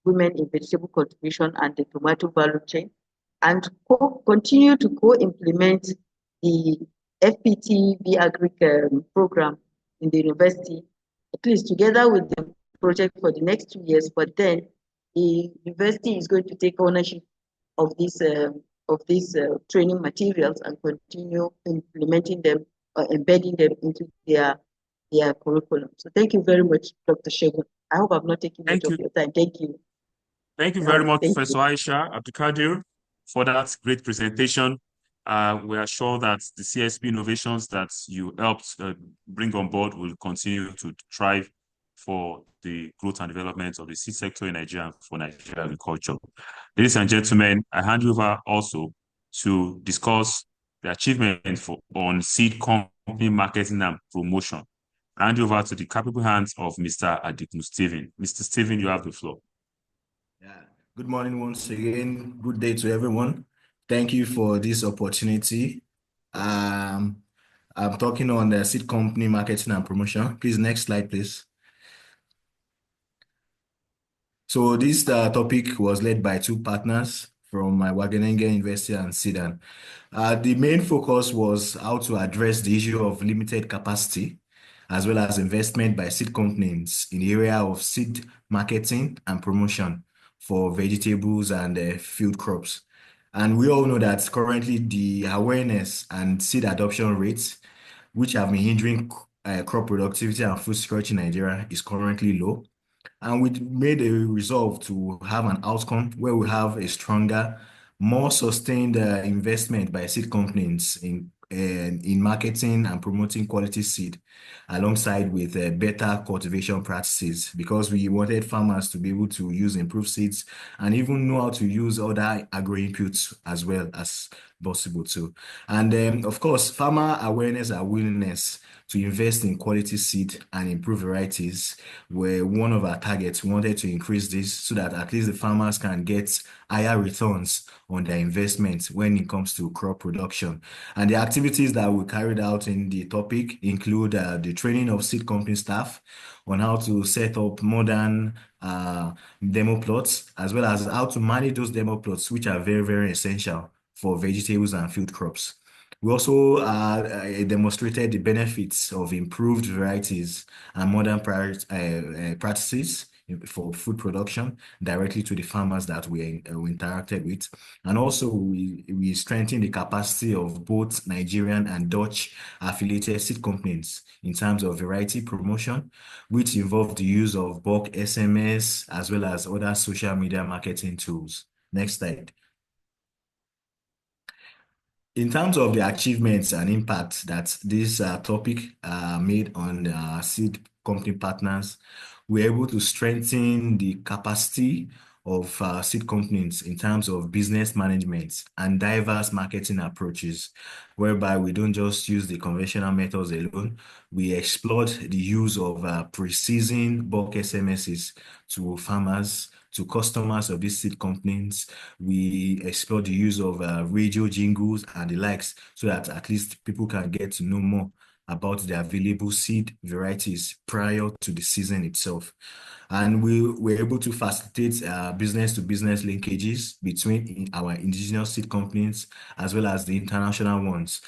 women in vegetable cultivation and the tomato value chain, and continue to co-implement the FPT BeAgric program in the university, at least together with the project for the next 2 years. But then the university is going to take ownership of these training materials and continue implementing them or embedding them into their curriculum. So thank you very much, Dr. Segun. I hope I've not taken much of your time. Thank you. Thank you very much, Professor Aisha Abdulkadir, for that great presentation. We are sure that the CSP innovations that you helped bring on board will continue to thrive for the growth and development of the seed sector in Nigeria and for Nigerian agriculture. Ladies and gentlemen, I hand you over also to discuss the achievement on seed company marketing and promotion. I hand you over to the capable hands of Mr. Adikun Stephen. Mr. Stephen, you have the floor. Yeah. Good morning once again. Good day to everyone. Thank you for this opportunity. I'm talking on the seed company marketing and promotion. Please, next slide, please. So this topic was led by 2 partners from Wageningen University and SEDAN. The main focus was how to address the issue of limited capacity, as well as investment by seed companies in the area of seed marketing and promotion for vegetables and field crops. And we all know that currently the awareness and seed adoption rates, which have been hindering crop productivity and food security in Nigeria, is currently low. And we made a resolve to have an outcome where we have a stronger, more sustained investment by seed companies in marketing and promoting quality seed, alongside with better cultivation practices, because we wanted farmers to be able to use improved seeds and even know how to use other agro inputs as well as possible too. And of course, farmer awareness and willingness to invest in quality seed and improve varieties were one of our targets. We wanted to increase this so that at least the farmers can get higher returns on their investment when it comes to crop production. And the activities that we carried out in the topic include the training of seed company staff on how to set up modern demo plots, as well as how to manage those demo plots, which are very, very essential for vegetables and field crops. We also demonstrated the benefits of improved varieties and modern practices for food production directly to the farmers that we interacted with. And also we strengthened the capacity of both Nigerian and Dutch affiliated seed companies in terms of variety promotion, which involved the use of bulk SMS as well as other social media marketing tools. Next slide. In terms of the achievements and impact that this topic made on seed company partners, we're able to strengthen the capacity of seed companies in terms of business management and diverse marketing approaches, whereby we don't just use the conventional methods alone. We explored the use of pre-season bulk SMSs to farmers, to customers of these seed companies. We explore the use of radio jingles and the likes so that at least people can get to know more about the available seed varieties prior to the season itself. And we were able to facilitate business-to-business linkages between our indigenous seed companies as well as the international ones.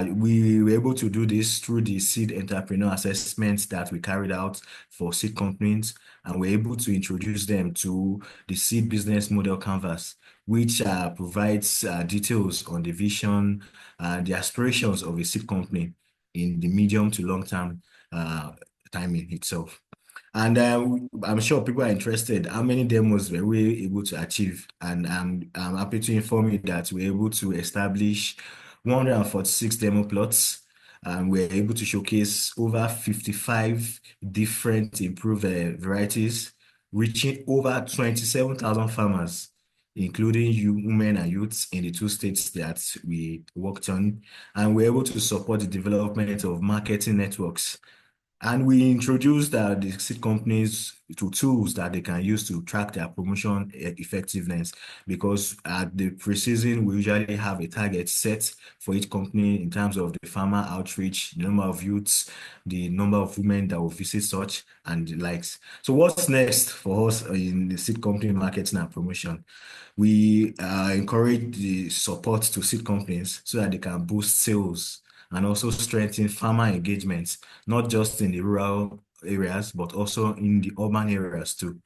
We were able to do this through the seed entrepreneur assessments that we carried out for seed companies, and we're able to introduce them to the seed business model canvas, which provides details on the vision and the aspirations of a seed company in the medium to long term timing itself. And I'm sure people are interested. How many demos were we able to achieve? And I'm happy to inform you that we're able to establish 146 demo plots. And we're able to showcase over 55 different improved varieties, reaching over 27,000 farmers, including women and youths in the 2 states that we worked on. And we're able to support the development of marketing networks. And we introduced the seed companies to tools that they can use to track their promotion effectiveness, because at the pre-season, we usually have a target set for each company in terms of the farmer outreach, the number of youths, the number of women that will visit such, and the likes. So what's next for us in the seed company marketing and promotion? We encourage the support to seed companies so that they can boost sales and also strengthen farmer engagement, not just in the rural areas, but also in the urban areas too.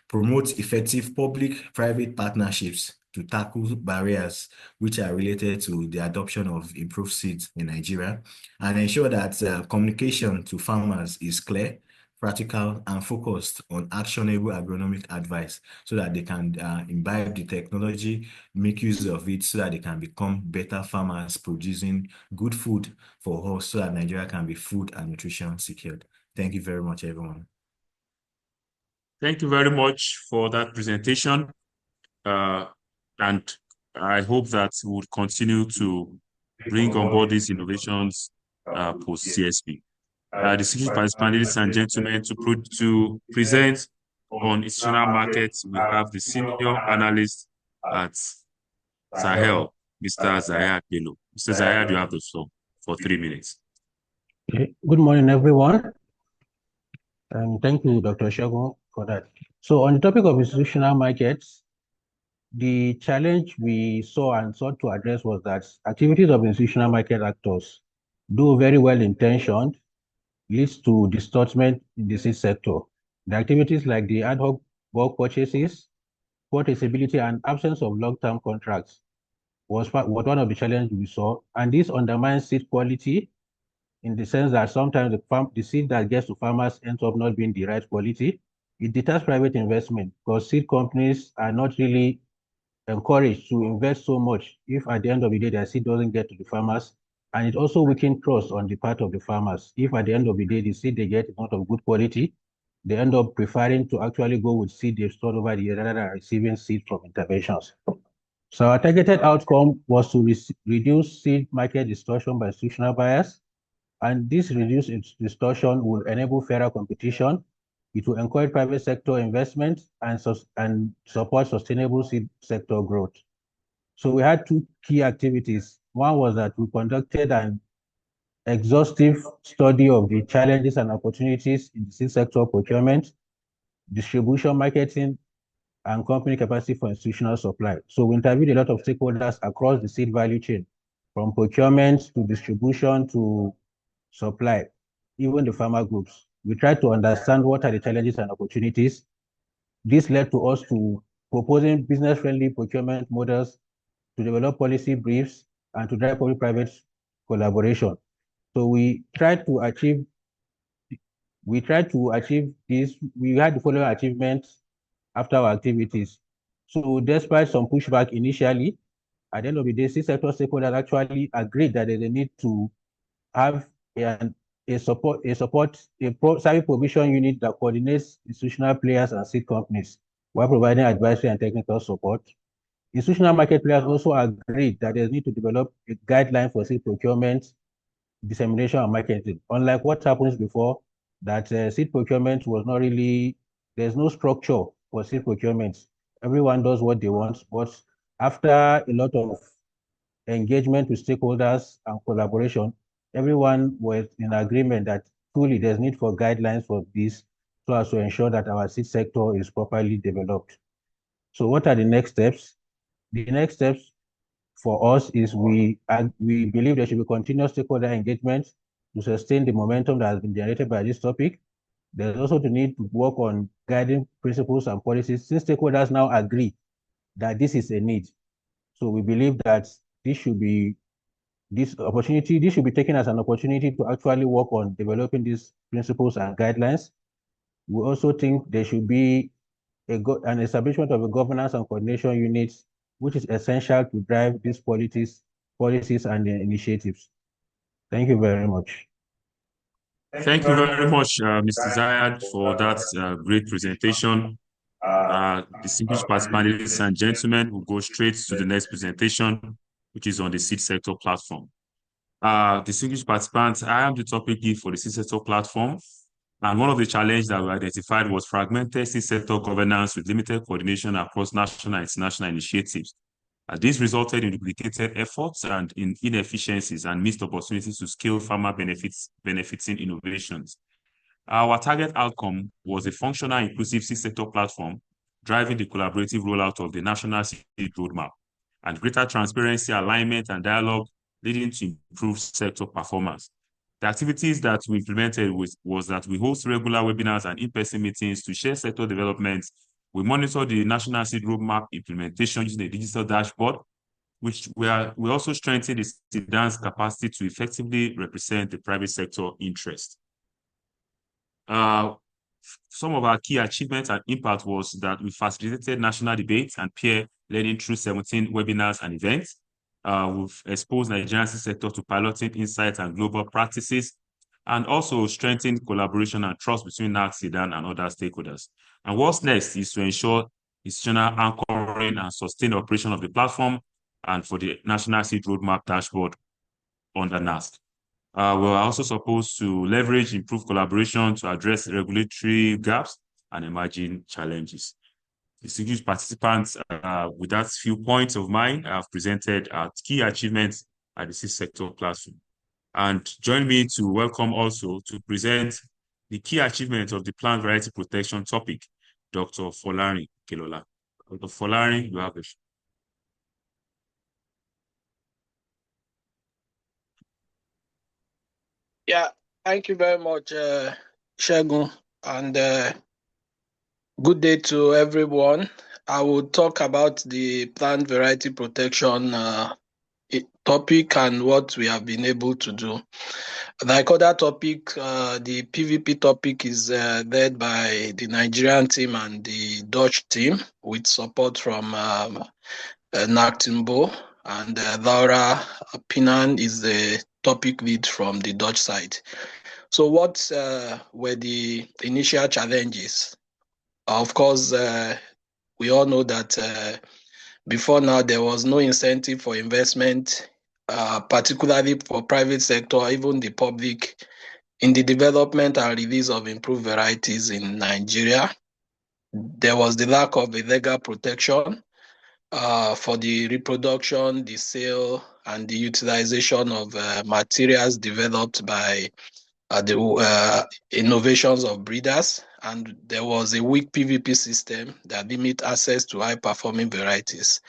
Promote effective public-private partnerships to tackle barriers which are related to the adoption of improved seeds in Nigeria, and ensure that communication to farmers is clear, practical, and focused on actionable agronomic advice so that they can imbibe the technology, make use of it so that they can become better farmers producing good food for us so that Nigeria can be food and nutrition secured. Thank you very much, everyone. Thank you very much for that presentation. And I hope that we will continue to bring on board these innovations post CSP. Distinguished participants, ladies and gentlemen, to present on institutional markets, we have the senior analyst at Sahel, Mr. Zayad Bello. Mr. Zayad, you have the floor for 3 minutes. Okay. Good morning, everyone. And thank you, Dr. Segun, for that. So on the topic of institutional markets, the challenge we saw and sought to address was that activities of institutional market actors, though very well intentioned, leads to distortion in the seed sector. The activities like the ad hoc bulk purchases, poor traceability, and absence of long-term contracts was one of the challenges we saw. And this undermines seed quality in the sense that sometimes the seed that gets to farmers ends up not being the right quality. It deters private investment because seed companies are not really encouraged to invest so much if at the end of the day their seed doesn't get to the farmers. And it also weakens trust on the part of the farmers. If at the end of the day the seed they get is not of good quality, they end up preferring to actually go with seed they've stored over the year rather than receiving seed from interventions. So our targeted outcome was to reduce seed market distortion by institutional buyers. And this reduced distortion will enable fairer competition. It will encourage private sector investment and support sustainable seed sector growth. So we had 2 key activities. One was that we conducted an exhaustive study of the challenges and opportunities in the seed sector procurement, distribution, marketing, and company capacity for institutional supply. So we interviewed a lot of stakeholders across the seed value chain, from procurement to distribution to supply, even the farmer groups. We tried to understand what are the challenges and opportunities. This led to us to proposing business-friendly procurement models, to develop policy briefs, and to drive public-private collaboration. So we tried to achieve this. We had the following achievements after our activities. So despite some pushback initially, at the end of the day, seed sector stakeholders actually agreed that there's a need to have a service provision unit that coordinates institutional players and seed companies while providing advisory and technical support. Institutional market players also agreed that there's need to develop a guideline for seed procurement, dissemination, and marketing. Unlike what happens before, that seed procurement was not really, there's no structure for seed procurement. Everyone does what they want, but after a lot of engagement with stakeholders and collaboration, everyone was in agreement that truly there's need for guidelines for this so as to ensure that our seed sector is properly developed. So what are the next steps? The next steps for us is we believe there should be continuous stakeholder engagement to sustain the momentum that has been generated by this topic. There's also the need to work on guiding principles and policies since stakeholders now agree that this is a need. So we believe that this should be taken as an opportunity to actually work on developing these principles and guidelines. We also think there should be an establishment of a governance and coordination unit, which is essential to drive these policies and initiatives. Thank you very much. Thank you very much, Mr. Zayed, for that great presentation. Distinguished participants, ladies and gentlemen, we'll go straight to the next presentation, which is on the seed sector platform. Distinguished participants, I am the topic lead for the seed sector platform. And one of the challenges that we identified was fragmented seed sector governance with limited coordination across national and international initiatives. This resulted in duplicated efforts and in inefficiencies and missed opportunities to scale farmer benefiting innovations. Our target outcome was a functional, inclusive seed sector platform, driving the collaborative rollout of the National Seed Roadmap, and greater transparency, alignment, and dialogue, leading to improved sector performance. The activities that we implemented was that we host regular webinars and in-person meetings to share sector developments. We monitor the National Seed Roadmap implementation using a digital dashboard, which we also strengthen the SEEDAN's capacity to effectively represent the private sector interest. Some of our key achievements and impact was that we facilitated national debate and peer learning through 17 webinars and events. We've exposed Nigerian seed sector to piloting insights and global practices, and also strengthened collaboration and trust between NAC, SEEDAN, and other stakeholders. And what's next is to ensure institutional anchoring and sustained operation of the platform and for the National Seed Roadmap dashboard under NASC. We are also supposed to leverage improved collaboration to address regulatory gaps and emerging challenges. Distinguished participants, with that few points of mine, I have presented our key achievements at the seed sector platform. And join me to welcome also to present the key achievements of the plant variety protection topic, Dr. Folarin Kelola. Dr. Folarin, you have it. Yeah, thank you very much, Segun, and good day to everyone. I will talk about the plant variety protection topic and what we have been able to do. Like other topic, the PVP topic is led by the Nigerian team and the Dutch team with support from NACTIMBO, and Laura Pinan is the topic lead from the Dutch side. So what were the initial challenges? Of course, we all know that before now there was no incentive for investment, particularly for private sector, even the public, in the development and release of improved varieties in Nigeria. There was the lack of a legal protection for the reproduction, the sale, and the utilization of materials developed by the innovations of breeders. And there was a weak PVP system that limit access to high-performing varieties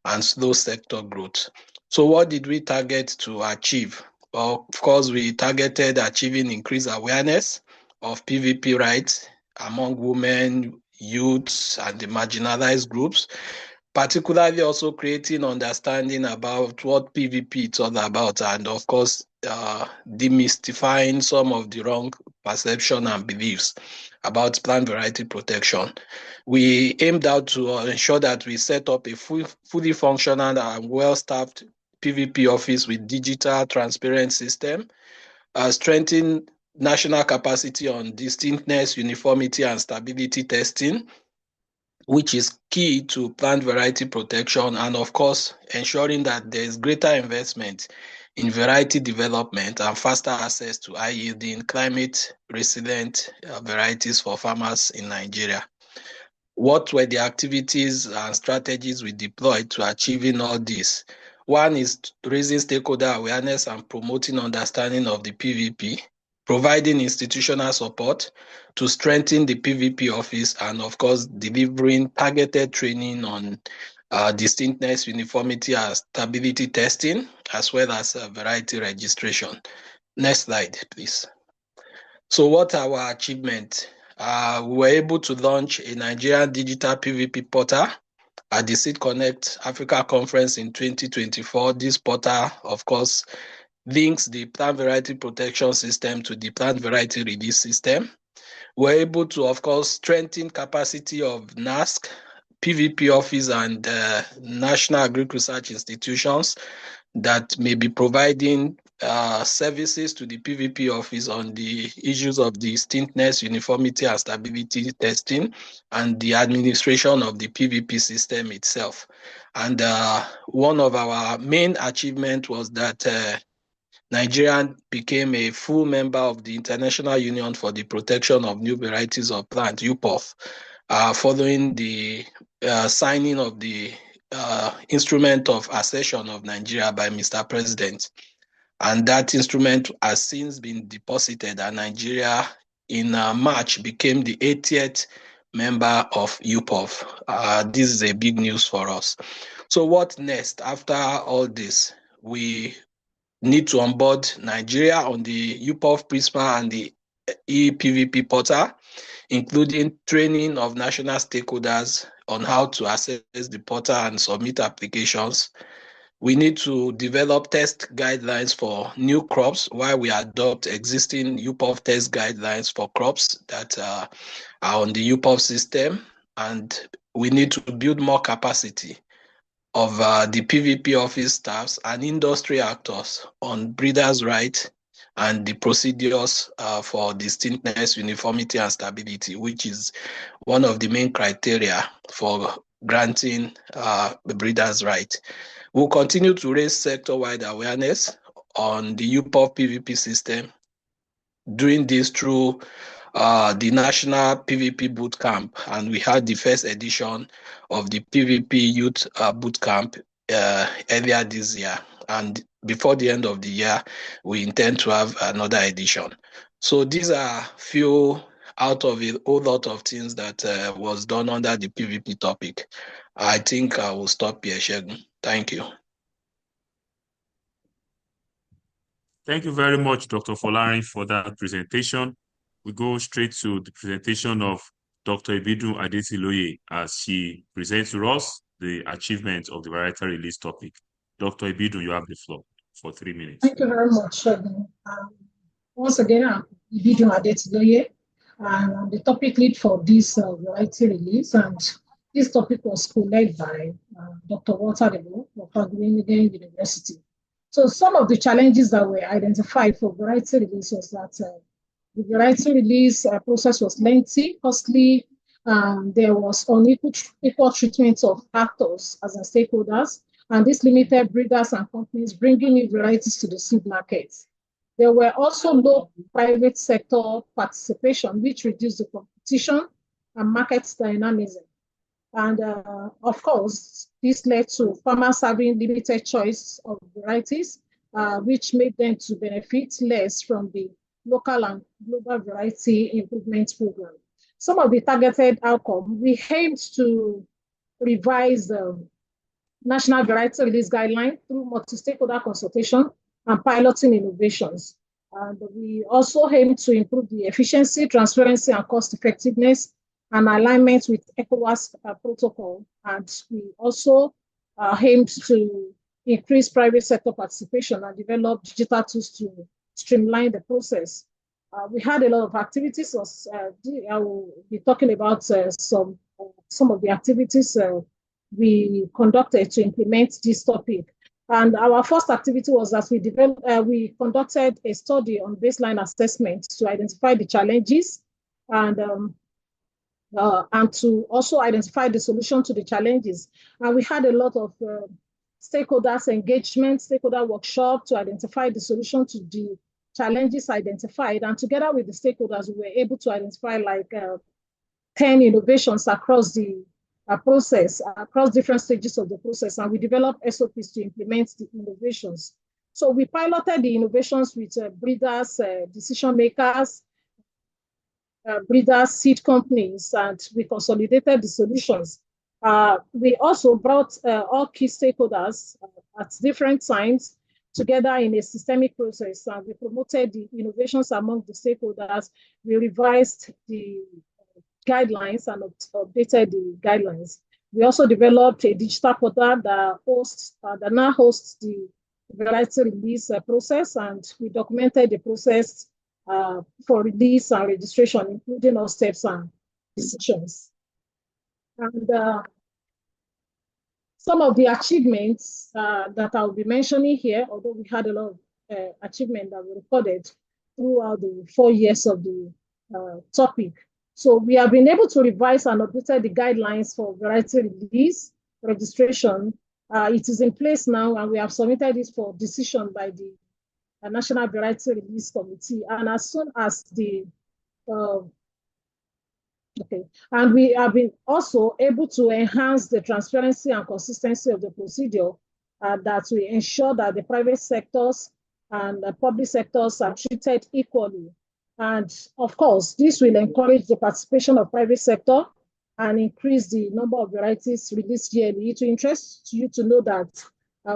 and slow sector growth. So what did we target to achieve? Well, of course, we targeted achieving increased awareness of PVP rights among women, youths, and the marginalized groups, particularly also creating understanding about what PVP is all about, and of course, demystifying some of the wrong perception and beliefs about plant variety protection. We aimed out to ensure that we set up a fully functional and well-staffed PVP office with digital transparent system, strengthen national capacity on distinctness, uniformity, and stability testing, which is key to plant variety protection, and of course, ensuring that there is greater investment in variety development and faster access to high-yielding, climate-resilient varieties for farmers in Nigeria. What were the activities and strategies we deployed to achieving all this? One is raising stakeholder awareness and promoting understanding of the PVP, providing institutional support to strengthen the PVP office, and of course, delivering targeted training on distinctness, uniformity, and stability testing, as well as variety registration. Next slide, please. So what are our achievements? We were able to launch a Nigerian digital PVP portal at the Seed Connect Africa Conference in 2024. This portal, of course, links the plant variety protection system to the plant variety release system. We're able to, of course, strengthen capacity of NASC, PVP office, and national agric research institutions that may be providing services to the PVP office on the issues of distinctness, uniformity, and stability testing, and the administration of the PVP system itself. And one of our main achievements was that Nigeria became a full member of the International Union for the Protection of New Varieties of Plants, UPOF, following the signing of the instrument of accession of Nigeria by Mr. President. And that instrument has since been deposited, and Nigeria in March became the 80th member of UPOF. This is a big news for us. So what next? After all this, we need to onboard Nigeria on the UPOF Prisma and the ePVP portal, including training of national stakeholders on how to access the portal and submit applications. We need to develop test guidelines for new crops while we adopt existing UPOF test guidelines for crops that are on the UPOF system. And we need to build more capacity of the PVP office staffs and industry actors on breeders' rights and the procedures for distinctness, uniformity, and stability, which is one of the main criteria for granting the breeders' right. We'll continue to raise sector-wide awareness on the UPOF PVP system, doing this through the National PVP Bootcamp, and we had the first edition of the PVP Youth Bootcamp earlier this year. And before the end of the year, we intend to have another edition. So these are few out of a whole lot of things that was done under the PVP topic. I think I will stop here, Segun. Thank you. Thank you very much, Dr. Folarin, for that presentation. We go straight to the presentation of Dr. Ibidun Adetiloye as she presents to us the achievement of the varietal release topic. Dr. Ibidun, you have the floor for 3 minutes. Thank you very much, Segun. Once again, I'm Ibidun Adetiloye, and I'm the topic lead for this variety release. And this topic was co-led by Dr. Walter Debo of Agricultural University. So some of the challenges that were identified for variety release was that the variety release process was lengthy, costly, there was unequal treatment of actors as in stakeholders, and this limited breeders and companies bringing new varieties to the seed market. There were also low private sector participation, which reduced the competition and market dynamism. And of course, this led to farmers having limited choice of varieties, which made them to benefit less from the local and global variety improvement program. Some of the targeted outcomes, we aimed to revise the National Variety Release Guideline through multi-stakeholder consultation and piloting innovations. And we also aimed to improve the efficiency, transparency, and cost effectiveness and alignment with ECOWAS protocol. And we also aimed to increase private sector participation and develop digital tools to streamline the process. We had a lot of activities. I will be talking about some of the activities we conducted to implement this topic. And our first activity was that we conducted a study on baseline assessment to identify the challenges and to also identify the solution to the challenges. And we had a lot of stakeholders engagement, stakeholder workshop to identify the solution to the challenges identified. And together with the stakeholders, we were able to identify like 10 innovations across the process, across different stages of the process. And we developed SOPs to implement the innovations. So we piloted the innovations with breeders, decision makers, breeders, seed companies, and we consolidated the solutions. We also brought all key stakeholders at different times together in a systemic process. And we promoted the innovations among the stakeholders. We revised the guidelines and updated the guidelines. We also developed a digital portal that now hosts the variety release process, and we documented the process for release and registration, including all steps and decisions. And some of the achievements that I'll be mentioning here, although we had a lot of achievement that we recorded throughout the 4 years of the topic. So we have been able to revise and update the guidelines for variety release registration. It is in place now, and we have submitted it for decision by the National Variety Release Committee. And as soon as and we have been also able to enhance the transparency and consistency of the procedure that we ensure that the private sectors and the public sectors are treated equally. And of course, this will encourage the participation of private sector and increase the number of varieties released yearly. It will interest you to know that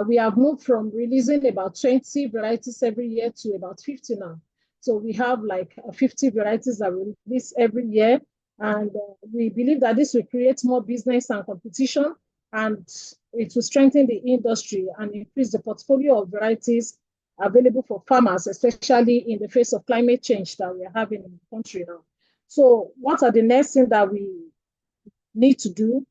we have moved from releasing about 20 varieties every year to about 50 now. So we have like 50 varieties that we release every year. And we believe that this will create more business and competition, and it will strengthen the industry and increase the portfolio of varieties available for farmers, especially in the face of climate change that we are having in the country now. So what are the next things that we need to do?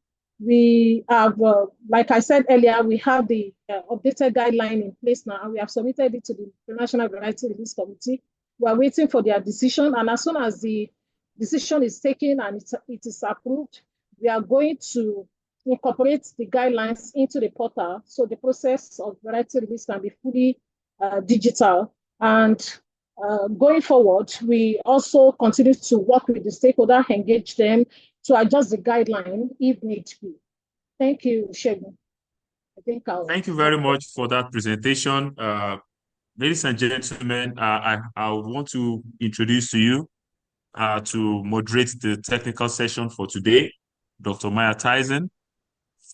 We have, like I said earlier, we have the updated guideline in place now, and we have submitted it to the International Variety Release Committee. We are waiting for their decision, and as soon as the decision is taken and it is approved, we are going to incorporate the guidelines into the portal, so the process of variety release can be fully digital. And going forward, we also continue to work with the stakeholder, engage them to adjust the guideline if need be. Thank you, Segun. Thank you very much for that presentation. Ladies and gentlemen, I want to introduce to you to moderate the technical session for today, Dr. Maya Tyson.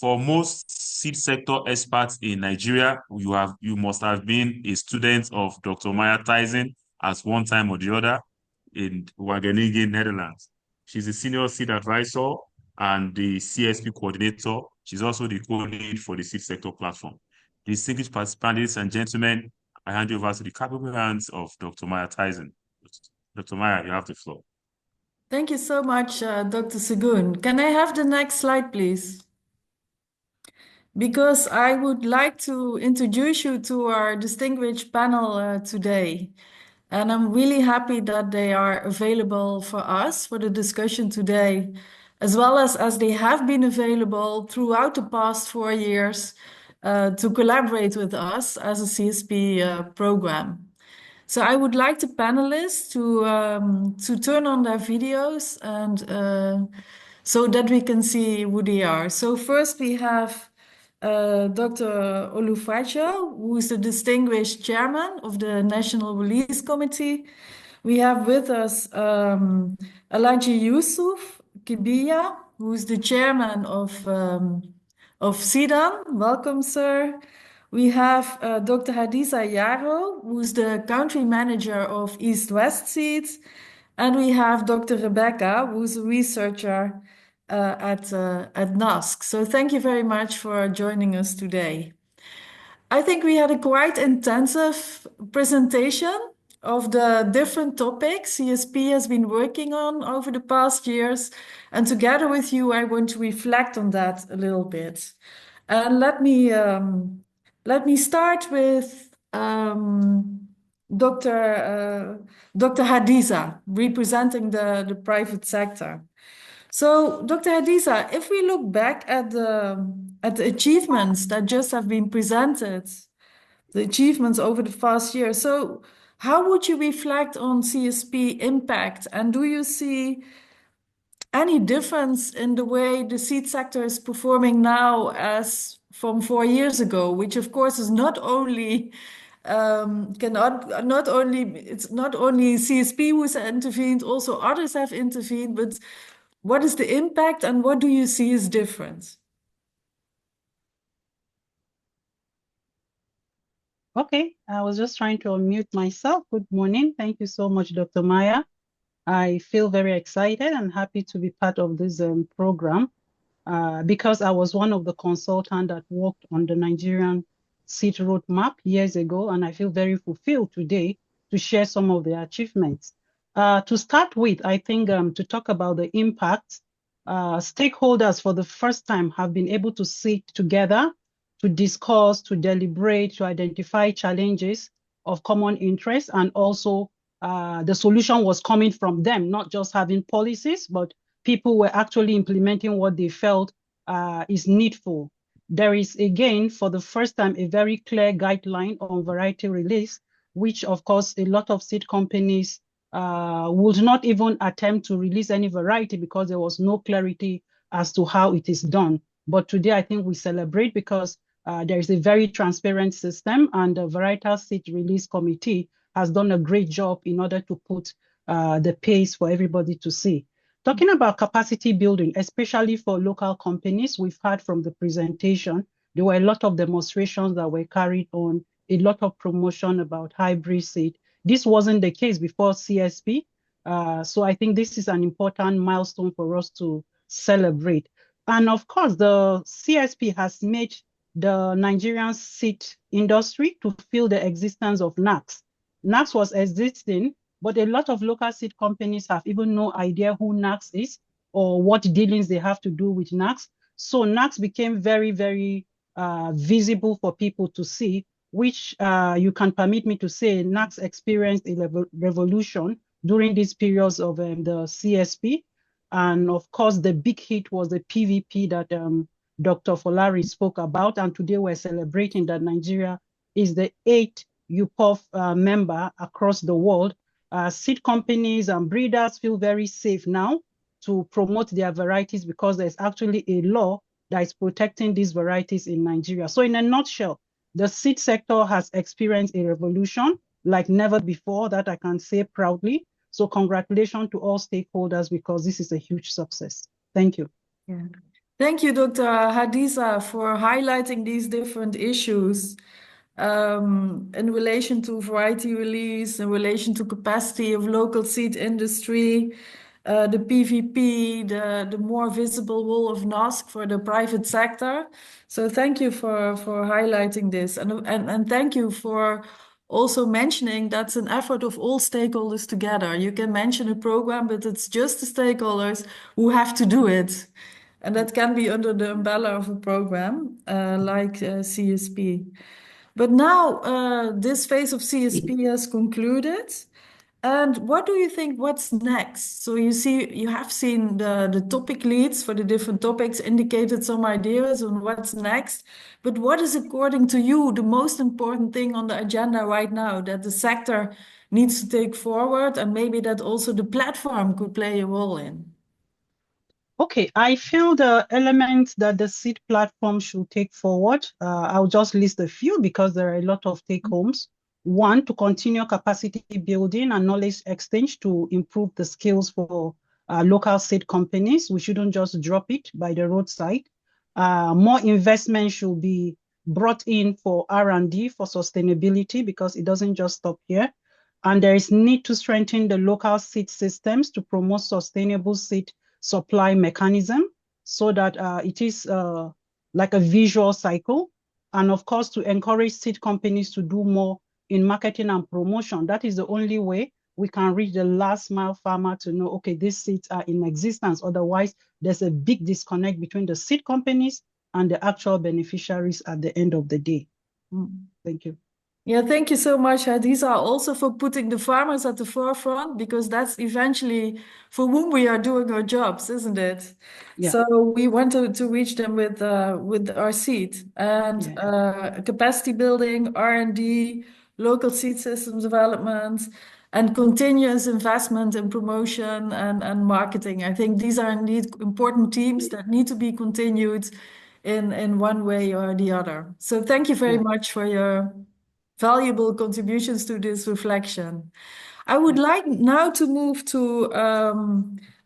For most seed sector experts in Nigeria, you must have been a student of Dr. Maya Tyson at one time or the other in Wageningen, Netherlands. She's a senior seed advisor and the CSP coordinator. She's also the co-lead for the seed sector platform. Distinguished participants, ladies and gentlemen, I hand you over to the capable hands of Dr. Maya Tyson. Dr. Maya, you have the floor. Thank you so much, Dr. Segun. Can I have the next slide, please? Because I would like to introduce you to our distinguished panel today. And I'm really happy that they are available for us for the discussion today, as well as they have been available throughout the past 4 years to collaborate with us as a CSP program. So I would like the panelists to turn on their videos and so that we can see who they are. So first we have Dr. Olufaja, who is the distinguished chairman of the National Release Committee. We have with us Alhaji Yusuf Kibiya, who is the chairman of SIDAN. Welcome, sir. We have Dr. Hadiza Yaro, who's the country manager of East West Seeds. And we have Dr. Rebecca, who's a researcher at NASC. So thank you very much for joining us today. I think we had a quite intensive presentation of the different topics CSP has been working on over the past years. And together with you, I want to reflect on that a little bit. And let me start with Dr. Hadiza, representing the private sector. So, Dr. Hadiza, if we look back at the achievements that just have been presented, the achievements over the past year, so how would you reflect on CSP impact? And do you see any difference in the way the seed sector is performing now as from 4 years ago, which of course is not only it's not only CSP who's intervened, also others have intervened, but what is the impact and what do you see as different? Okay, I was just trying to unmute myself. Good morning. Thank you so much, Dr. Maya. I feel very excited and happy to be part of this program because I was one of the consultants that worked on the Nigerian seed roadmap years ago, and I feel very fulfilled today to share some of the achievements. To start with, I think to talk about the impact, stakeholders for the first time have been able to sit together to discuss, to deliberate, to identify challenges of common interest, and also the solution was coming from them, not just having policies, but people were actually implementing what they felt is needful. There is, again, for the first time, a very clear guideline on variety release, which, of course, a lot of seed companies would not even attempt to release any variety because there was no clarity as to how it is done. But today, I think we celebrate because there is a very transparent system, and the Varietal Seed Release Committee has done a great job in order to put the pace for everybody to see. Talking about capacity building, especially for local companies, we've heard from the presentation, there were a lot of demonstrations that were carried on, a lot of promotion about hybrid seed. This wasn't the case before CSP. So I think this is an important milestone for us to celebrate. And of course, the CSP has made the Nigerian seed industry to feel the existence of NACS. NACS was existing, but a lot of local seed companies have even no idea who NACS is or what dealings they have to do with NACS. So NACS became very, very visible for people to see, which you can permit me to say NACS experienced a revolution during these periods of the CSP. And of course, the big hit was the PVP that Dr. Folari spoke about. And today we're celebrating that Nigeria is the 8th UPOF member across the world. Seed companies and breeders feel very safe now to promote their varieties because there's actually a law that is protecting these varieties in Nigeria. So in a nutshell, the seed sector has experienced a revolution like never before, that I can say proudly. So congratulations to all stakeholders because this is a huge success. Thank you. Yeah. Thank you, Dr. Hadiza, for highlighting these different issues. In relation to variety release, in relation to capacity of local seed industry, the PVP, the more visible role of NASC for the private sector. So thank you for highlighting this. And thank you for also mentioning that's an effort of all stakeholders together. You can mention a program, but it's just the stakeholders who have to do it. And that can be under the umbrella of a program like CSP. But now this phase of CSP has concluded. And what do you think, what's next? So you have seen the topic leads for the different topics indicated some ideas on what's next. But what is, according to you, the most important thing on the agenda right now that the sector needs to take forward, and maybe that also the platform could play a role in? Okay, I feel the elements that the seed platform should take forward, I'll just list a few because there are a lot of take-homes. One, to continue capacity building and knowledge exchange to improve the skills for local seed companies. We shouldn't just drop it by the roadside. More investment should be brought in for R&D for sustainability because it doesn't just stop here. And there is need to strengthen the local seed systems to promote sustainable seed supply mechanism so that it is like a visual cycle. and of course, to encourage seed companies to do more in marketing and promotion. That is the only way we can reach the last mile farmer to know, okay, these seeds are in existence. Otherwise, there's a big disconnect between the seed companies and the actual beneficiaries at the end of the day. Thank you. Yeah, thank you so much, Hadiza, also for putting the farmers at the forefront, because that's eventually for whom we are doing our jobs, isn't it? Yeah. So we want to reach them with our seed and capacity building, R&D, local seed system development, and continuous investment in promotion and marketing. I think these are indeed important teams that need to be continued in one way or the other. So thank you very much for your valuable contributions to this reflection. I would like now to move to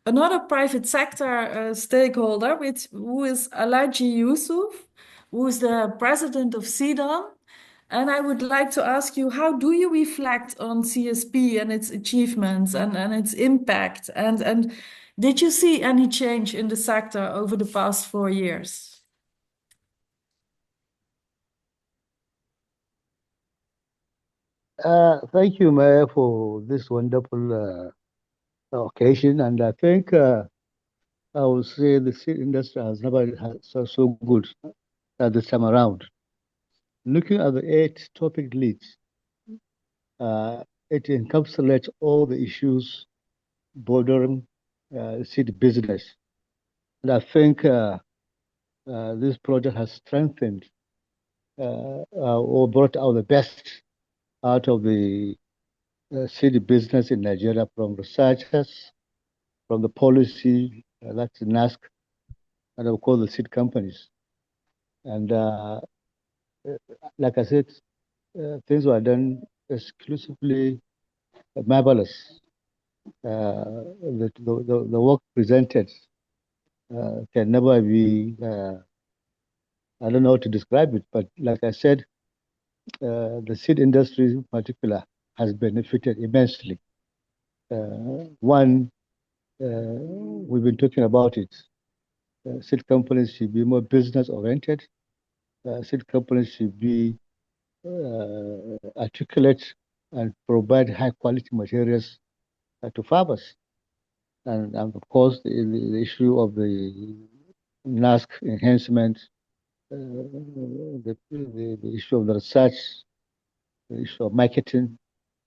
another private sector stakeholder, who is Alaji Yusuf, who is the president of CEDAN. And I would like to ask you, how do you reflect on CSP and its achievements and its impact? And did you see any change in the sector over the past 4 years? Thank you, Mayor, for this wonderful occasion. And I think I would say the seed industry has never had so good this time around. Looking at the 8 topic leads, it encapsulates all the issues bordering seed business. And I think this project has strengthened or brought out the best out of the seed business in Nigeria, from researchers, from the policy, that's NASC, and of course the seed companies. And like I said, things were done exclusively marvelous. The work presented can never be, I don't know how to describe it, but like I said, the seed industry in particular has benefited immensely. One, we've been talking about it. Seed companies should be more business oriented. Seed companies should be articulate and provide high quality materials to farmers. And of course, the issue of the NASC enhancement, the issue of the research, the issue of marketing,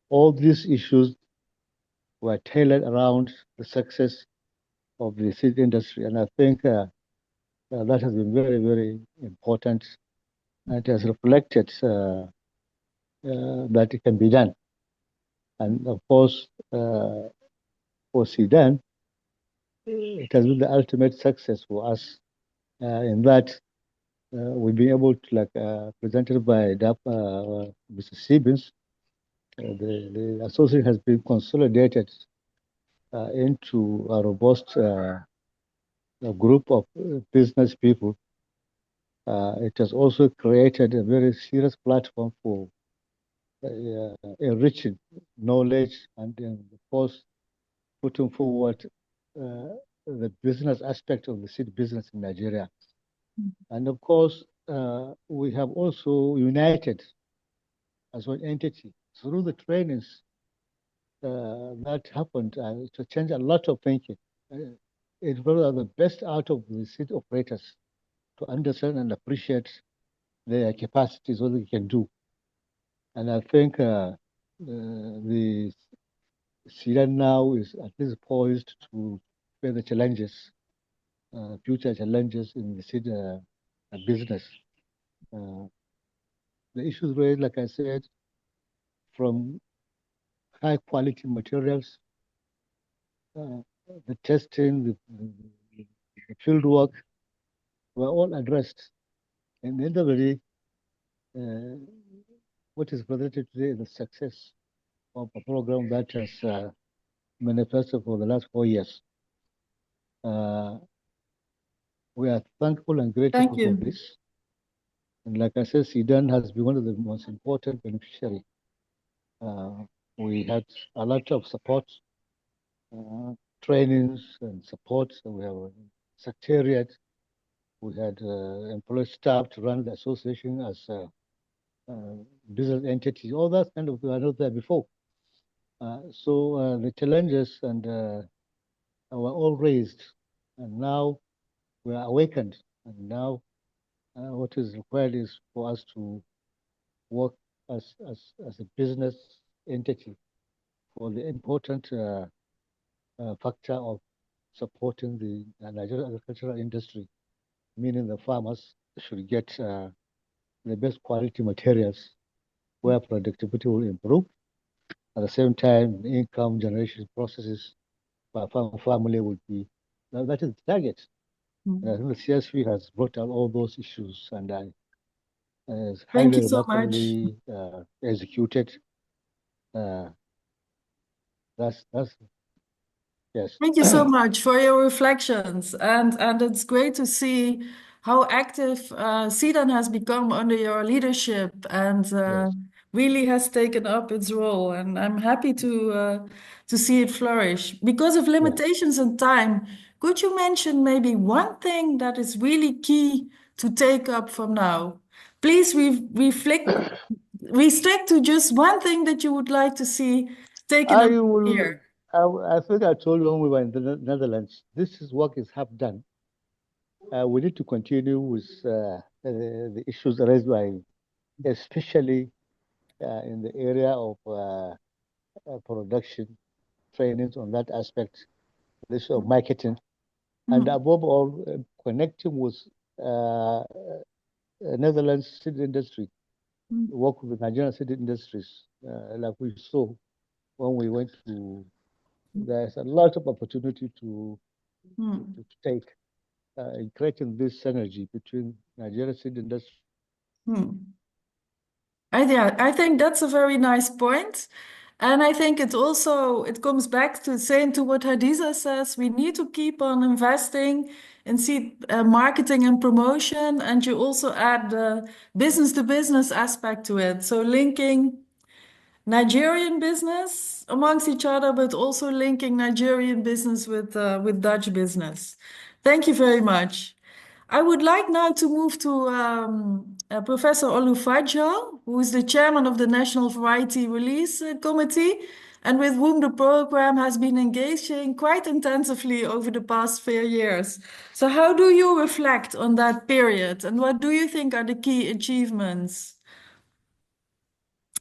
all these issues were tailored around the success of the seed industry. And I think that has been very, very important. And it has reflected that it can be done. And of course, for CEDAN, it has been the ultimate success for us in that we've been able to, like presented by Mr. Stevens, the associate has been consolidated into a robust group of business people. It has also created a very serious platform for enriching knowledge and, of course, putting forward the business aspect of the seed business in Nigeria. And of course, we have also united as one entity through the trainings that happened to change a lot of thinking. It brought the best out of the seed operators to understand and appreciate their capacities, what they can do. And I think the CEDAN now is at least poised to face the challenges, future challenges in the seed business. The issues raised, like I said, from high quality materials, the testing, the field work, were all addressed. And in the end of the day, what is presented today is the success of a program that has manifested for the last 4 years. We are thankful and grateful for this. And like I said, CEDAN has been one of the most important beneficiaries. We had a lot of support, trainings and support. So we have a secretariat, We had employed staff to run the association as business entities. All that kind of were not there before. So the challenges and were all raised, and now we are awakened. And now what is required is for us to work as a business entity for the important factor of supporting the Nigerian agricultural industry, meaning the farmers should get the best quality materials where productivity will improve. At the same time, the income generation processes by family would be, that is the target. And I think the CSV has brought out all those issues, and is Thank highly you so much. remarkably executed. That's yes. Thank you so much for your reflections, and it's great to see how active SIDAN has become under your leadership, and Yes. really has taken up its role. And I'm happy to see it flourish. Because of limitations and time, could you mention maybe one thing that is really key to take up from now? Please restrict to just one thing that you would like to see taken up here. I think I told you when we were in the Netherlands, this is work is half done. We need to continue with the issues raised by, especially in the area of production, trainings on that aspect, this of marketing, and above all, connecting with Netherlands seed industry, work with the Nigerian seed industries, like we saw when we went to. There's a lot of opportunity to take in creating this synergy between Nigerian seed industry. I think that's a very nice point. And I think it comes back to saying to what Hadiza says, we need to keep on investing in seed marketing and promotion. And you also add the business to business aspect to it. So linking Nigerian business amongst each other, but also linking Nigerian business with Dutch business. Thank you very much. I would like now to move to Professor Olufajo, who is the chairman of the National Variety Release Committee, and with whom the program has been engaging quite intensively over the past 4 years. So how do you reflect on that period, and what do you think are the key achievements?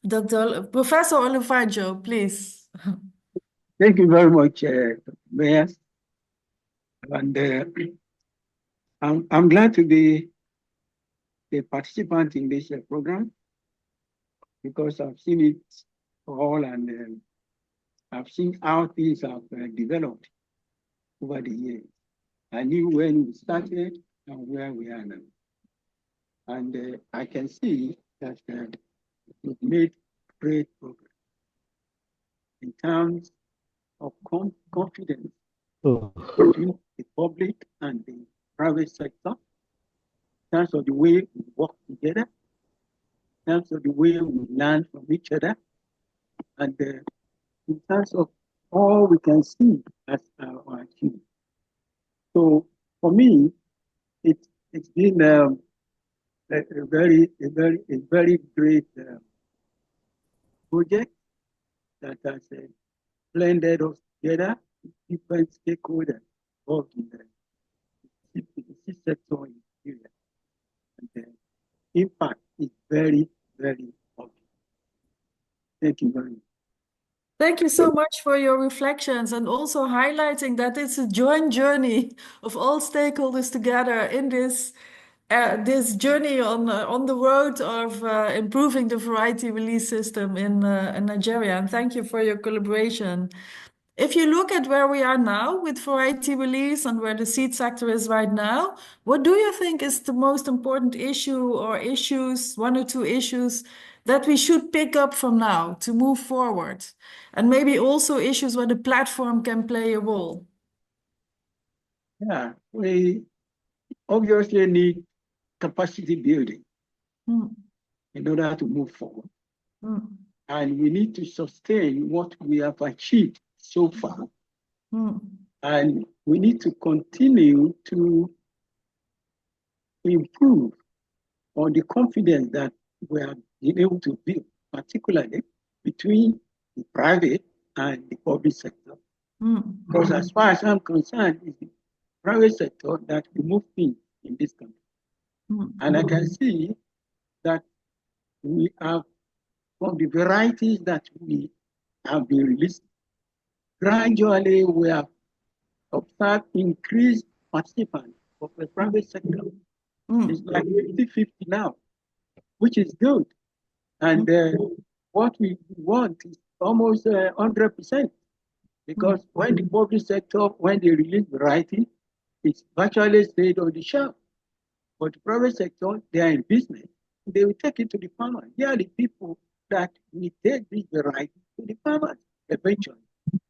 Professor Olufajo, please. Thank you very much, Mayor. And I'm glad to be a participant in this program because I've seen it all, and I've seen how things have developed over the years. I knew when we started and where we are now. And I can see that we've made great progress in terms of confidence between the public and the private sector, in terms of the way we work together, in terms of the way we learn from each other, and in terms of all we can see as our achievement. So for me, it's been a very great project that has blended us together with different stakeholders involved in the seed sector in Nigeria. And the impact is very obvious. Thank you very much. Thank you so much for your reflections, and also highlighting that it's a joint journey of all stakeholders together in this journey on the road of improving the variety release system in Nigeria. And thank you for your collaboration. If you look at where we are now with variety release and where the seed sector is right now, what do you think is the most important issue or issues, 1 or 2 issues, that we should pick up from now to move forward? And maybe also issues where the platform can play a role. Yeah, we obviously need capacity building in order to move forward. And we need to sustain what we have achieved so far. And we need to continue to improve on the confidence that we have been able to build, particularly between the private and the public sector. Because as far as I'm concerned, it's the private sector that will move things in this country. And I can see that we have, from the varieties that we have been releasing, gradually we have observed increased participants of the private sector. It's like 50-50 now, which is good. And what we want is almost 100%. Because when the public sector, when they release variety, it's virtually stayed on the shelf. But the private sector, they are in business. They will take it to the farmers. They are the people that will take this variety to the farmers eventually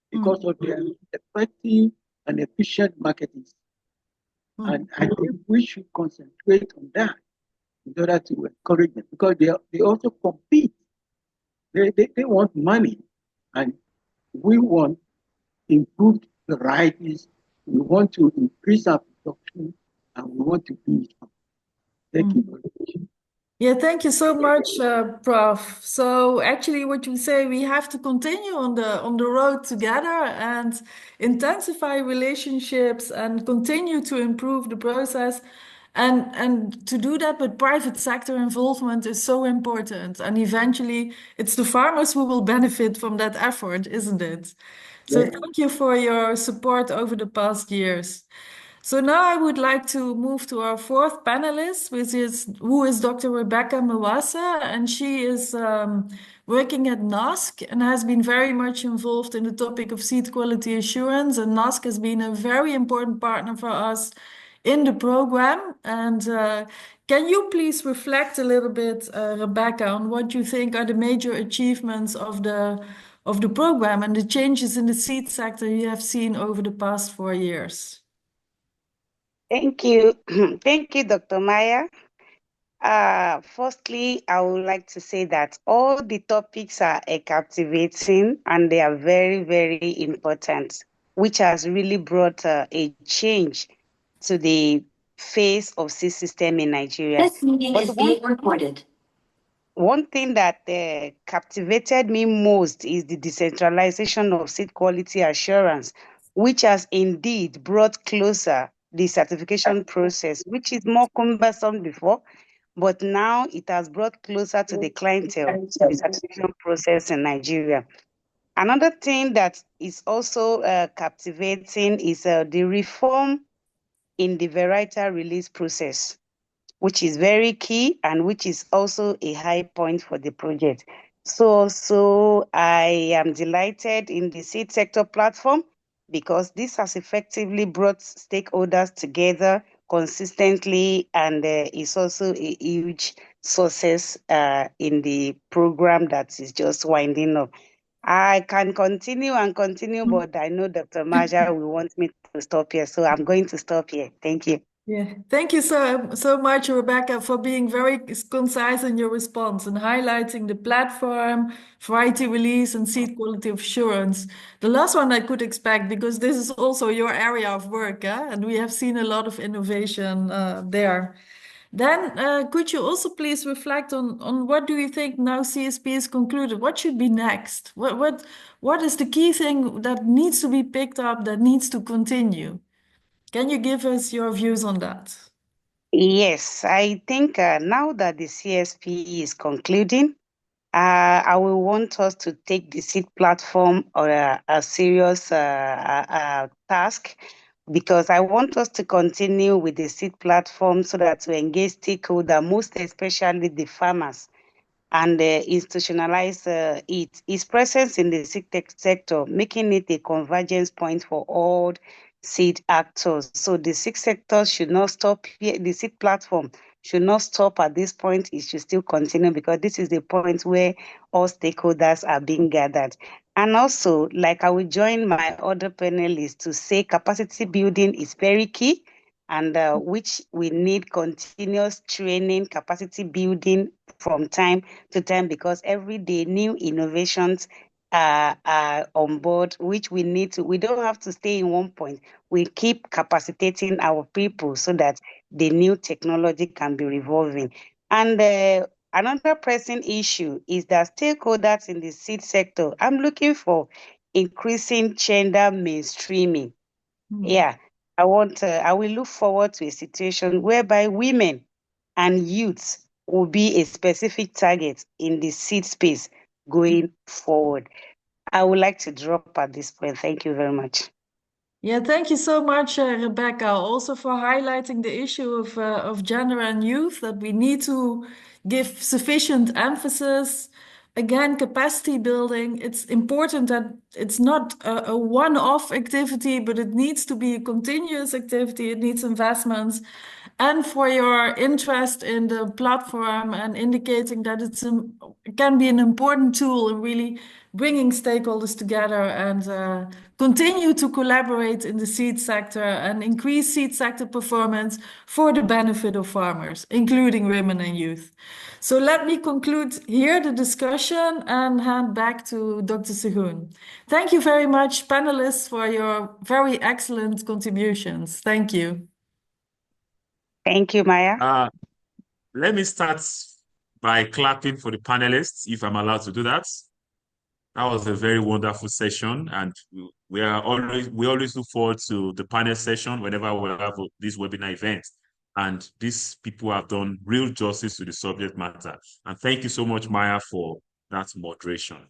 because of their effective and efficient marketing. And I think we should concentrate on that in order to encourage them because they also compete. They want money, and we want improved varieties. We want to increase our production, and we want to be. Thank you very much. Yeah, thank you so much, Prof. So actually what you say, we have to continue on the road together and intensify relationships and continue to improve the process. And to do that with private sector involvement is so important. And eventually it's the farmers who will benefit from that effort, isn't it? So thank you for your support over the past years. So now I would like to move to our fourth panelist, who is Dr. Rebecca Mawasa, and she is working at NASC and has been very much involved in the topic of seed quality assurance. And NASC has been a very important partner for us in the program. And can you please reflect a little bit, Rebecca, on what you think are the major achievements of the program and the changes in the seed sector you have seen over the past 4 years? Thank you. Thank you, Dr. Maya. Firstly, I would like to say that all the topics are captivating and they are very, very important, which has really brought a change to the face of seed system in Nigeria. This meeting is being recorded. One thing that captivated me most is the decentralization of seed quality assurance, which has indeed brought closer the certification process, which is more cumbersome before, but now it has brought closer to the clientele, the certification process in Nigeria. Another thing that is also captivating is the reform in the varietal release process, which is very key and which is also a high point for the project. So I am delighted in the seed sector platform because this has effectively brought stakeholders together consistently and is also a huge success in the program that is just winding up. I can continue, but I know Dr. Maja will want me to stop here, so I'm going to stop here. Thank you. Yeah, thank you so much, Rebecca, for being very concise in your response and highlighting the platform, variety release, and seed quality assurance. The last one I could expect because this is also your area of work, and we have seen a lot of innovation there. Then could you also please reflect on what do you think now CSP is concluded? What should be next? What is the key thing that needs to be picked up, that needs to continue? Can you give us your views on that? Yes, I think now that the CSP is concluding, I will want us to take the seed platform or a serious task because I want us to continue with the seed platform so that we engage stakeholders, most especially the farmers, and institutionalize its presence in the seed tech sector, making it a convergence point for all seed actors. So the seed sector should not stop here. The seed platform should not stop at this point. It should still continue because this is the point where all stakeholders are being gathered. And also, like I will join my other panelists to say capacity building is very key and which we need continuous training, capacity building from time to time because every day new innovations are on board, which we don't have to stay in one point. We keep capacitating our people so that the new technology can be revolving. And another pressing issue is that stakeholders in the seed sector, I'm looking for increasing gender mainstreaming. Yeah, I will look forward to a situation whereby women and youths will be a specific target in the seed space going forward. I would like to drop at this point. Thank you very much. Yeah, thank you so much, Rebecca, also for highlighting the issue of gender and youth, that we need to give sufficient emphasis. Again, capacity building, it's important that it's not a one-off activity, but it needs to be a continuous activity. It needs investments. And for your interest in the platform and indicating that it can be an important tool in really bringing stakeholders together and continue to collaborate in the seed sector and increase seed sector performance for the benefit of farmers, including women and youth. So let me conclude here the discussion and hand back to Dr. Segun. Thank you very much, panelists, for your very excellent contributions. Thank you. Thank you, Maya. Let me start by clapping for the panelists, if I'm allowed to do that. That was a very wonderful session, and we always look forward to the panel session whenever we have this webinar event. And these people have done real justice to the subject matter. And thank you so much, Maya, for that moderation.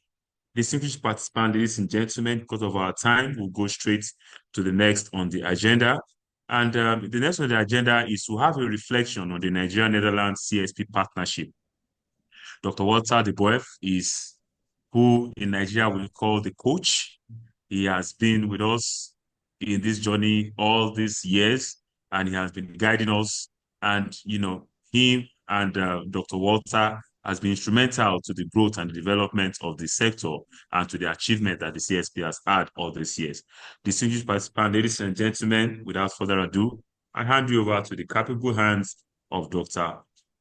Distinguished participants, ladies and gentlemen, because of our time, we'll go straight to the next on the agenda. And the next on the agenda is to have a reflection on the Nigeria-Netherlands CSP partnership. Dr. Walter De Boeuf is who in Nigeria we call the coach. He has been with us in this journey all these years, and he has been guiding us. And, you know, him and Dr. Walter has been instrumental to the growth and the development of the sector and to the achievement that the CSP has had all these years. Distinguished participants, ladies and gentlemen, without further ado, I hand you over to the capable hands of Dr.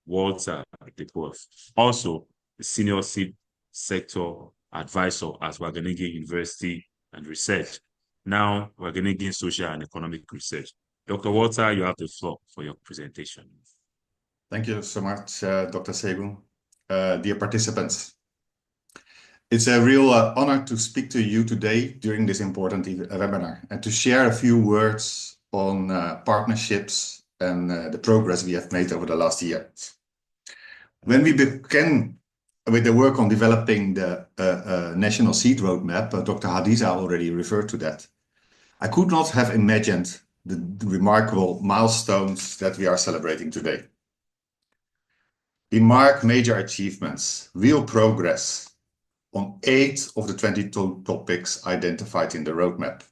Walter De Boeuf, also the senior seed sector advisor at Wageningen University and Research, now Wageningen Social and Economic Research. Dr. Walter, you have the floor for your presentation. Thank you so much, Dr. Segun. Dear participants, it's a real honor to speak to you today during this important webinar and to share a few words on partnerships and the progress we have made over the last year. When we began with the work on developing the National Seed Roadmap, Dr. Hadiza already referred to that, I could not have imagined the remarkable milestones that we are celebrating today. We mark major achievements, real progress on 8 of the 22 topics identified in the roadmap.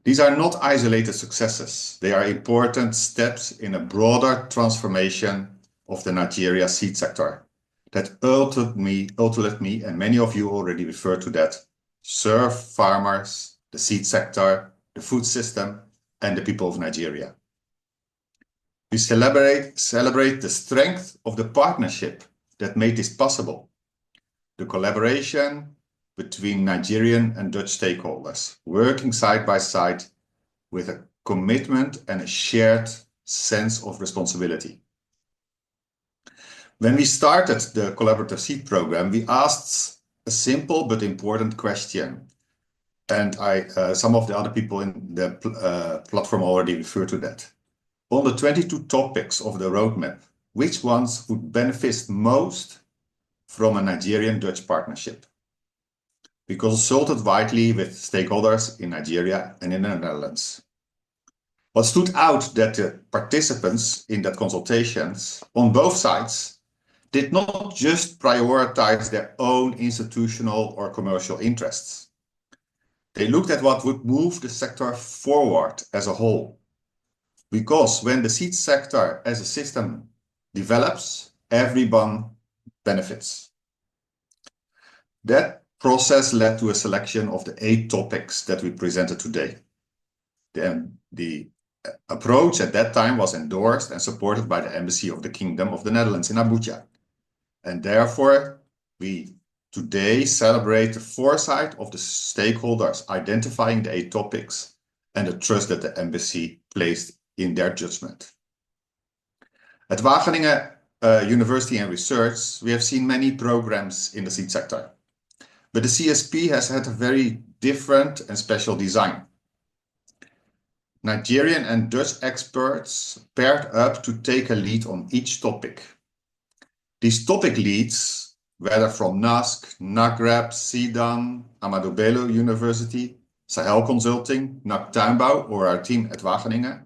These are not isolated successes. They are important steps in a broader transformation of the Nigeria seed sector that ultimately, and many of you already referred to that, serve farmers, the seed sector, the food system, and the people of Nigeria. We celebrate the strength of the partnership that made this possible, the collaboration between Nigerian and Dutch stakeholders, working side by side with a commitment and a shared sense of responsibility. When we started the Collaborative Seed Program, we asked a simple but important question, and some of the other people in the platform already referred to that. On the 22 topics of the roadmap, which ones would benefit most from a Nigerian-Dutch partnership? We consulted widely with stakeholders in Nigeria and in the Netherlands. What stood out that the participants in that consultations on both sides did not just prioritize their own institutional or commercial interests. They looked at what would move the sector forward as a whole. Because when the seed sector as a system develops, everyone benefits. That process led to a selection of the 8 topics that we presented today. The approach at that time was endorsed and supported by the Embassy of the Kingdom of the Netherlands in Abuja. And therefore, we today celebrate the foresight of the stakeholders, identifying the 8 topics and the trust that the embassy placed in their judgment. At Wageningen University and Research, we have seen many programs in the seed sector, but the CSP has had a very different and special design. Nigerian and Dutch experts paired up to take a lead on each topic. These topic leads, whether from NASC, NAGREP, CEDAN, Amadou Bello University, Sahel Consulting, NAC Tuinbouw, or our team at Wageningen,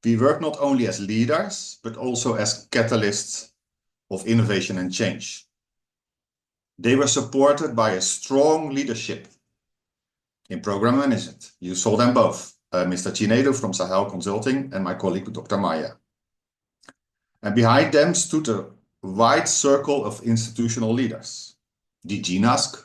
we work not only as leaders, but also as catalysts of innovation and change. They were supported by a strong leadership in program management. You saw them both, Mr. Chinedu from Sahel Consulting and my colleague, Dr. Maya. And behind them stood a wide circle of institutional leaders. DG NASC,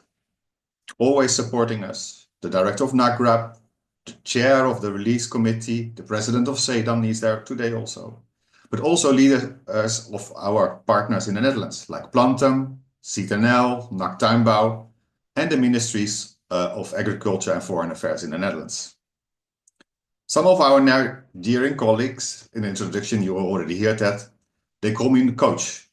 always supporting us, the director of NAGREP, the chair of the release committee, the president of CEDAN is there today also, but also leaders of our partners in the Netherlands, like Plantum, CTNL, NAC Tuinbouw, and the ministries of Agriculture and Foreign Affairs in the Netherlands. Some of our Nigerian colleagues, in the introduction you already heard that, they call me the coach.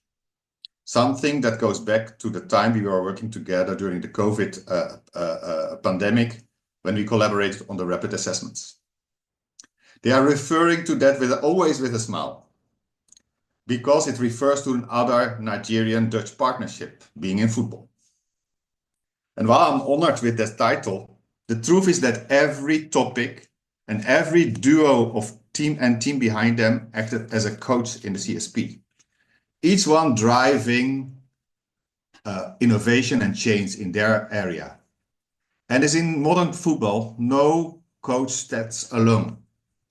Something that goes back to the time we were working together during the COVID pandemic, when we collaborated on the rapid assessments. They are referring to that always with a smile, because it refers to another Nigerian-Dutch partnership, being in football. And while I'm honored with this title, the truth is that every topic and every duo of team behind them acted as a coach in the CSP. Each one driving innovation and change in their area. And as in modern football, no coach stands alone.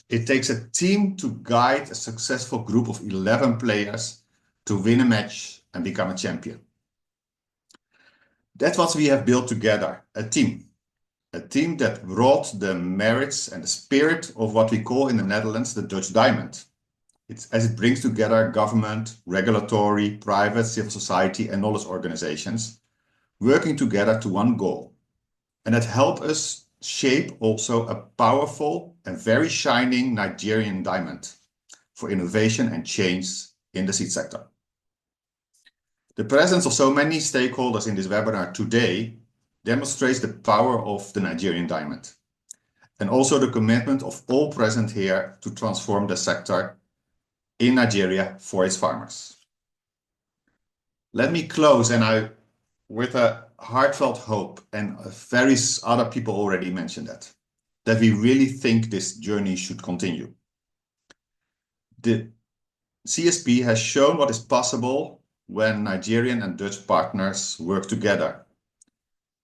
It takes a team to guide a successful group of 11 players to win a match and become a champion. That's what we have built together, a team that brought the merits and the spirit of what we call in the Netherlands the Dutch diamond. As it brings together government, regulatory, private, civil society, and knowledge organizations working together to one goal. And that helped us shape also a powerful and very shining Nigerian diamond for innovation and change in the seed sector. The presence of so many stakeholders in this webinar today demonstrates the power of the Nigerian diamond, and also the commitment of all present here to transform the sector in Nigeria for its farmers. Let me close with a heartfelt hope, and various other people already mentioned that we really think this journey should continue. The CSP has shown what is possible when Nigerian and Dutch partners work together.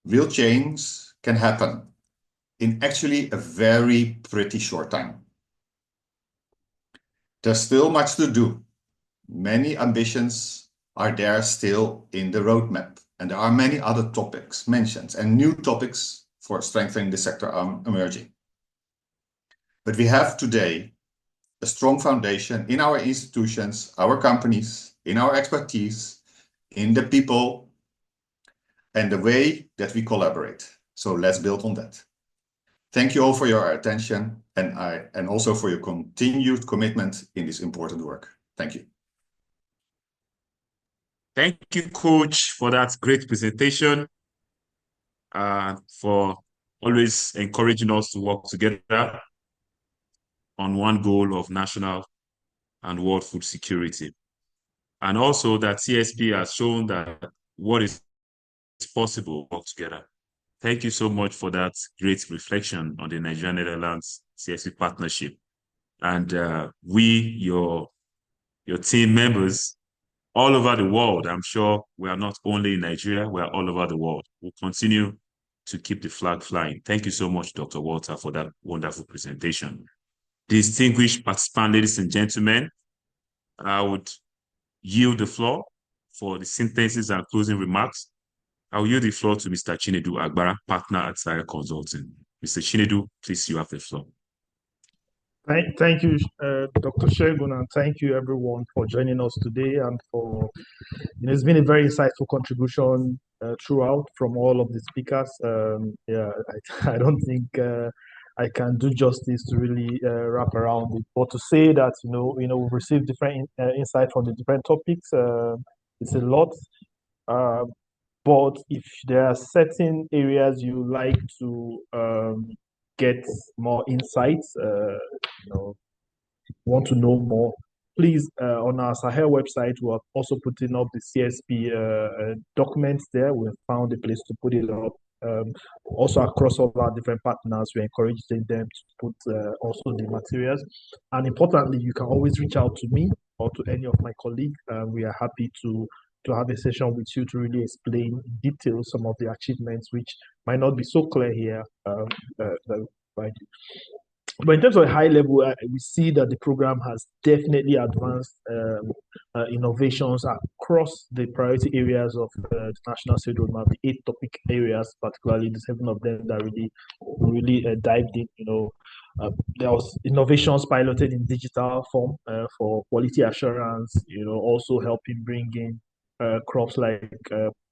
Real change can happen in actually a very pretty short time. There's still much to do. Many ambitions are there still in the roadmap, and there are many other topics mentioned, and new topics for strengthening the sector are emerging. But we have today a strong foundation in our institutions, our companies, in our expertise, in the people, and the way that we collaborate. So let's build on that. Thank you all for your attention, and also for your continued commitment in this important work. Thank you. Thank you, Coach, for that great presentation, for always encouraging us to work together on one goal of national and world food security. And also that CSP has shown that what is possible work together. Thank you so much for that great reflection on the Nigeria-Netherlands CSP partnership. And we, your team members, all over the world, I'm sure we are not only in Nigeria, we are all over the world. We'll continue to keep the flag flying. Thank you so much, Dr. Walter, for that wonderful presentation. Distinguished participants, ladies and gentlemen, I would yield the floor for the synthesis and closing remarks. I will yield the floor to Mr. Chinedu Agbara, partner at Sahel Consulting. Mr. Chinedu, please, you have the floor. Thank you, Dr. Shegun, and thank you everyone for joining us today and for, it's been a very insightful contribution throughout from all of the speakers. I don't think I can do justice to really wrap around it, but to say that, we've received different insight from the different topics, it's a lot. But if there are certain areas you like to get more insights, want to know more, please, on our Sahel website, we're also putting up the CSP documents there. We found a place to put it up. Also across all our different partners, we're encouraging them to put also the materials. And importantly, you can always reach out to me or to any of my colleagues. We are happy to have a session with you to really explain in detail some of the achievements which might not be so clear here. Right. But in terms of high level, we see that the program has definitely advanced innovations across the priority areas of the National State Roadmap, the 8 topic areas, particularly the 7 of them that really dived in. There was innovations piloted in digital form for quality assurance, also helping bring in crops like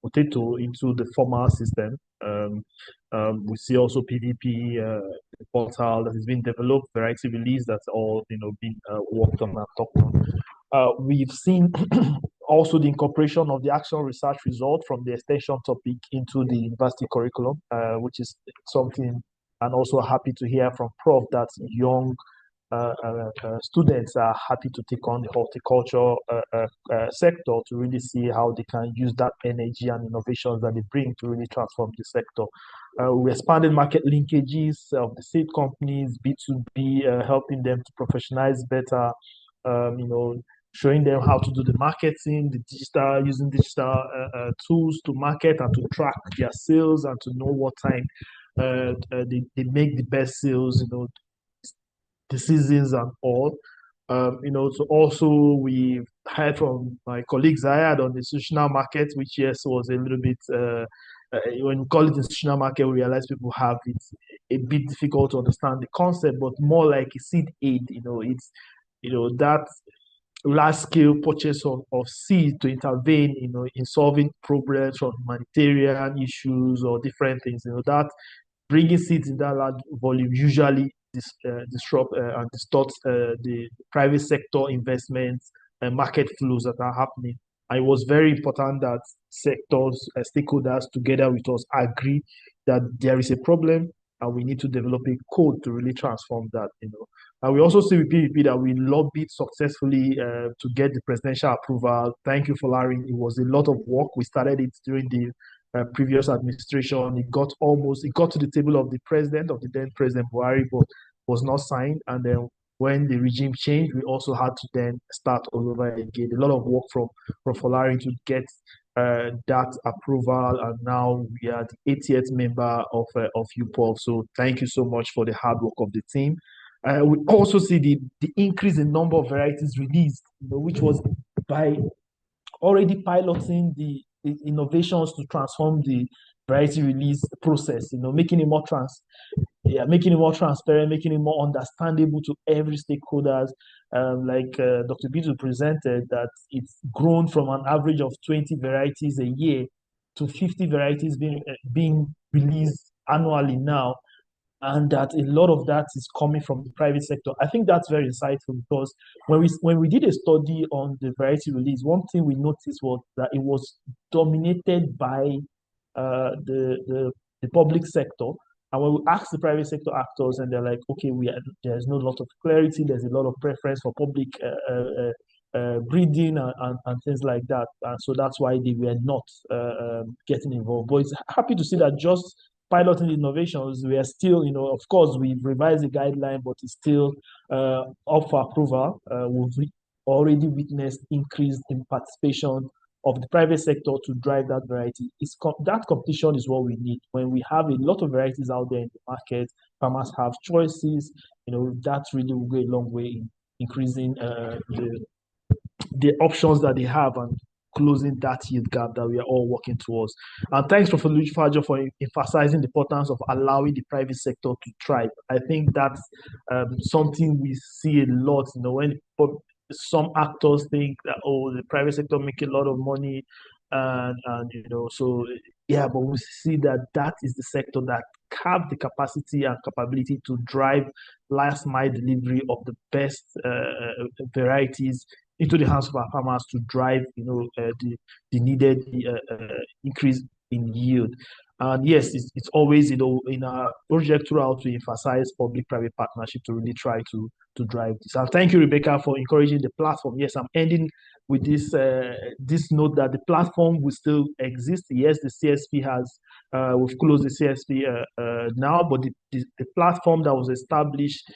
potato into the formal system. We see also PVP portal that has been developed, variety release that's all been worked on and talked on. We've seen also the incorporation of the action research result from the extension topic into the university curriculum, which is something, and also happy to hear from Prof that young students are happy to take on the horticulture sector to really see how they can use that energy and innovations that they bring to really transform the sector. We expanded market linkages of the seed companies, B2B, helping them to professionalize better, showing them how to do the marketing, the digital, using digital tools to market and to track their sales and to know what time they make the best sales, the seasons and all. So also we've heard from my colleagues I had on the institutional market, which yes was a little bit, when we call it institutional market, we realize people have it a bit difficult to understand the concept, but more like a seed aid, it's, that large scale purchase of seed to intervene, in solving problems from humanitarian issues or different things, that bringing seeds in that large volume usually disrupt and distorts the private sector investments and market flows that are happening. And it was very important that sectors, stakeholders together with us agree that there is a problem and we need to develop a code to really transform that, And we also see with PVP that we lobbied successfully to get the presidential approval. Thank you, Folarin. It was a lot of work. We started it during the previous administration. It got to the table of the president, of the then President Buhari, but was not signed. And then when the regime changed, we also had to then start all over again. A lot of work from Folarin to get that approval, and now we are the 80th member of UPOV. So thank you so much for the hard work of the team. We also see the increase in number of varieties released, which was by already piloting the innovations to transform the variety release process, making it more making it more transparent, making it more understandable to every stakeholders. Like Dr. Bidu presented, that it's grown from an average of 20 varieties a year to 50 varieties being released annually now, and that a lot of that is coming from the private sector. I think that's very insightful, because when we did a study on the variety release, one thing we noticed was that it was dominated by the public sector. And when we ask the private sector actors, and they're like, okay, there's no lot of clarity, there's a lot of preference for public breeding and things like that. And so that's why they were not getting involved. But it's happy to see that just piloting innovations, we are still, of course, we've revised the guideline, but it's still up for approval. We've already witnessed increase in participation of the private sector to drive that variety. That competition is what we need. When we have a lot of varieties out there in the market, farmers have choices, that really will go a long way in increasing the options that they have. And closing that yield gap that we are all working towards. And thanks, Professor Fajo, for emphasizing the importance of allowing the private sector to thrive. I think that's something we see a lot, when some actors think that, oh, the private sector make a lot of money, and so yeah, but we see that is the sector that have the capacity and capability to drive last mile delivery of the best varieties into the hands of our farmers to drive, the needed increase in yield. And yes, it's always, in our project throughout, we emphasize public-private partnership to really try to drive this. And thank you, Rebecca, for encouraging the platform. Yes, I'm ending with this note that the platform will still exist. Yes, the CSP has, we've closed the CSP now, but the platform that was established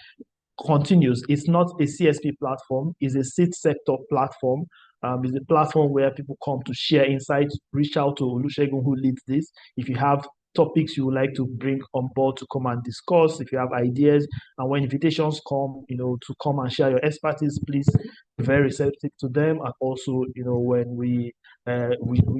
continues. It's not a CSP platform, it's a seed sector platform. It's a platform where people come to share insights. Reach out to Olusegun, who leads this. If you have topics you would like to bring on board to come and discuss, if you have ideas, and when invitations come, to come and share your expertise, please be very receptive to them. And also, when we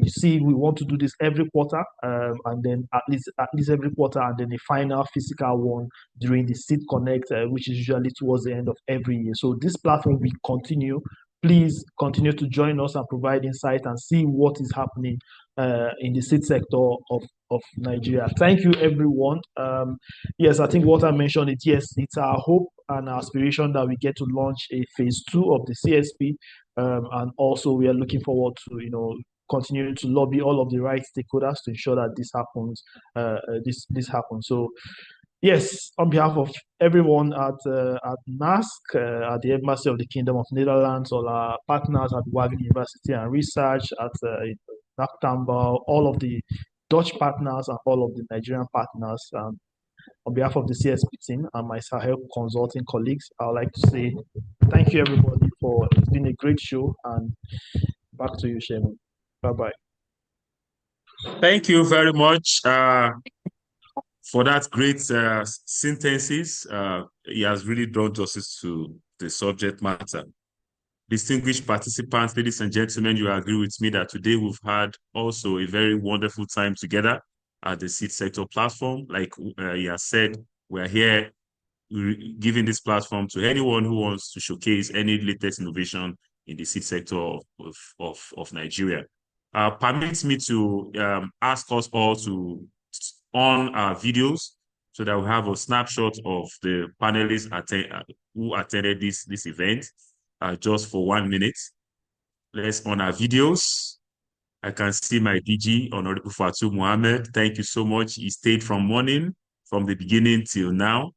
see we want to do this every quarter, and then at least every quarter, and then the final physical one during the Seed Connect, which is usually towards the end of every year. So this platform will continue. Please continue to join us and provide insight and see what is happening in the seed sector of Nigeria. Thank you, everyone. Yes, I think what I mentioned, it's our hope and our aspiration that we get to launch a phase 2 of the CSP, and also we are looking forward to continuing to lobby all of the right stakeholders to ensure that this happens. This happens. So, yes, on behalf of everyone at NASC, at the Embassy of the Kingdom of Netherlands, all our partners at Wageningen University and Research, at NACTAMBA, all of the Dutch partners and all of the Nigerian partners, on behalf of the CSP team and my Sahel consulting colleagues, I would like to say thank you, everybody, it's been a great show, and back to you, Segun. Bye-bye. Thank you very much for that great synthesis. He has really done justice to the subject matter. Distinguished participants, ladies and gentlemen, you agree with me that today we've had also a very wonderful time together at the Seed Sector platform. Like he has said, we're here giving this platform to anyone who wants to showcase any latest innovation in the seed sector of Nigeria. Permit me to ask us all to on our videos so that we have a snapshot of the panelists who attended this event just for 1 minute. Let's on our videos. I can see my DG, Honorable Fatou Mohammed. Thank you so much. He stayed from the beginning till now.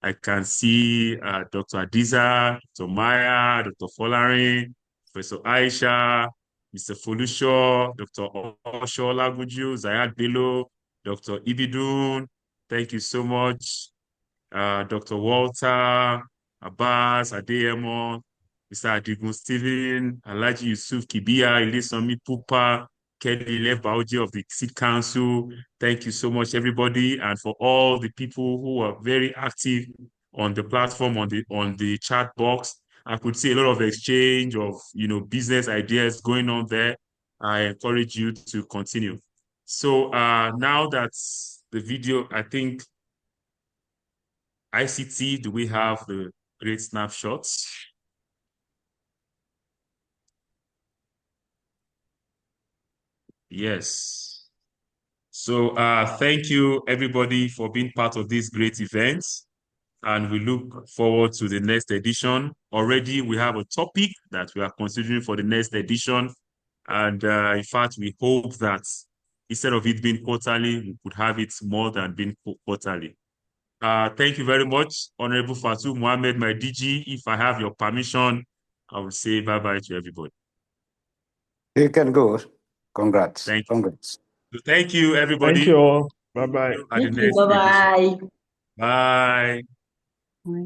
I can see Dr. Adiza, Dr. Maya, Dr. Folarin, Professor Aisha, Mr. Folusho, Dr. Osho Laguju, Zayad Bello, Dr. Ibidun, thank you so much. Dr. Walter, Abbas, Adeyemo, Mr. Adigun Stephen, Alhaji Yusuf Kibia, Ilesanmi Pupa, Kelly Lebaoji of the Seed Council. Thank you so much, everybody, and for all the people who are very active on the platform, on the chat box. I could see a lot of exchange of business ideas going on there. I encourage you to continue. So now that's the video, I think ICT, do we have the great snapshots? Yes. So thank you, everybody, for being part of this great event. And we look forward to the next edition. Already, we have a topic that we are considering for the next edition. And in fact, we hope that instead of it being quarterly, we could have it more than being quarterly. Thank you very much, Honorable Fatou Mohammed, my DG. If I have your permission, I will say bye-bye to everybody. You can go. Congrats. Thank you. Congrats. So thank you, everybody. Thank you all. Bye-bye. Thank you. Bye-bye. Bye.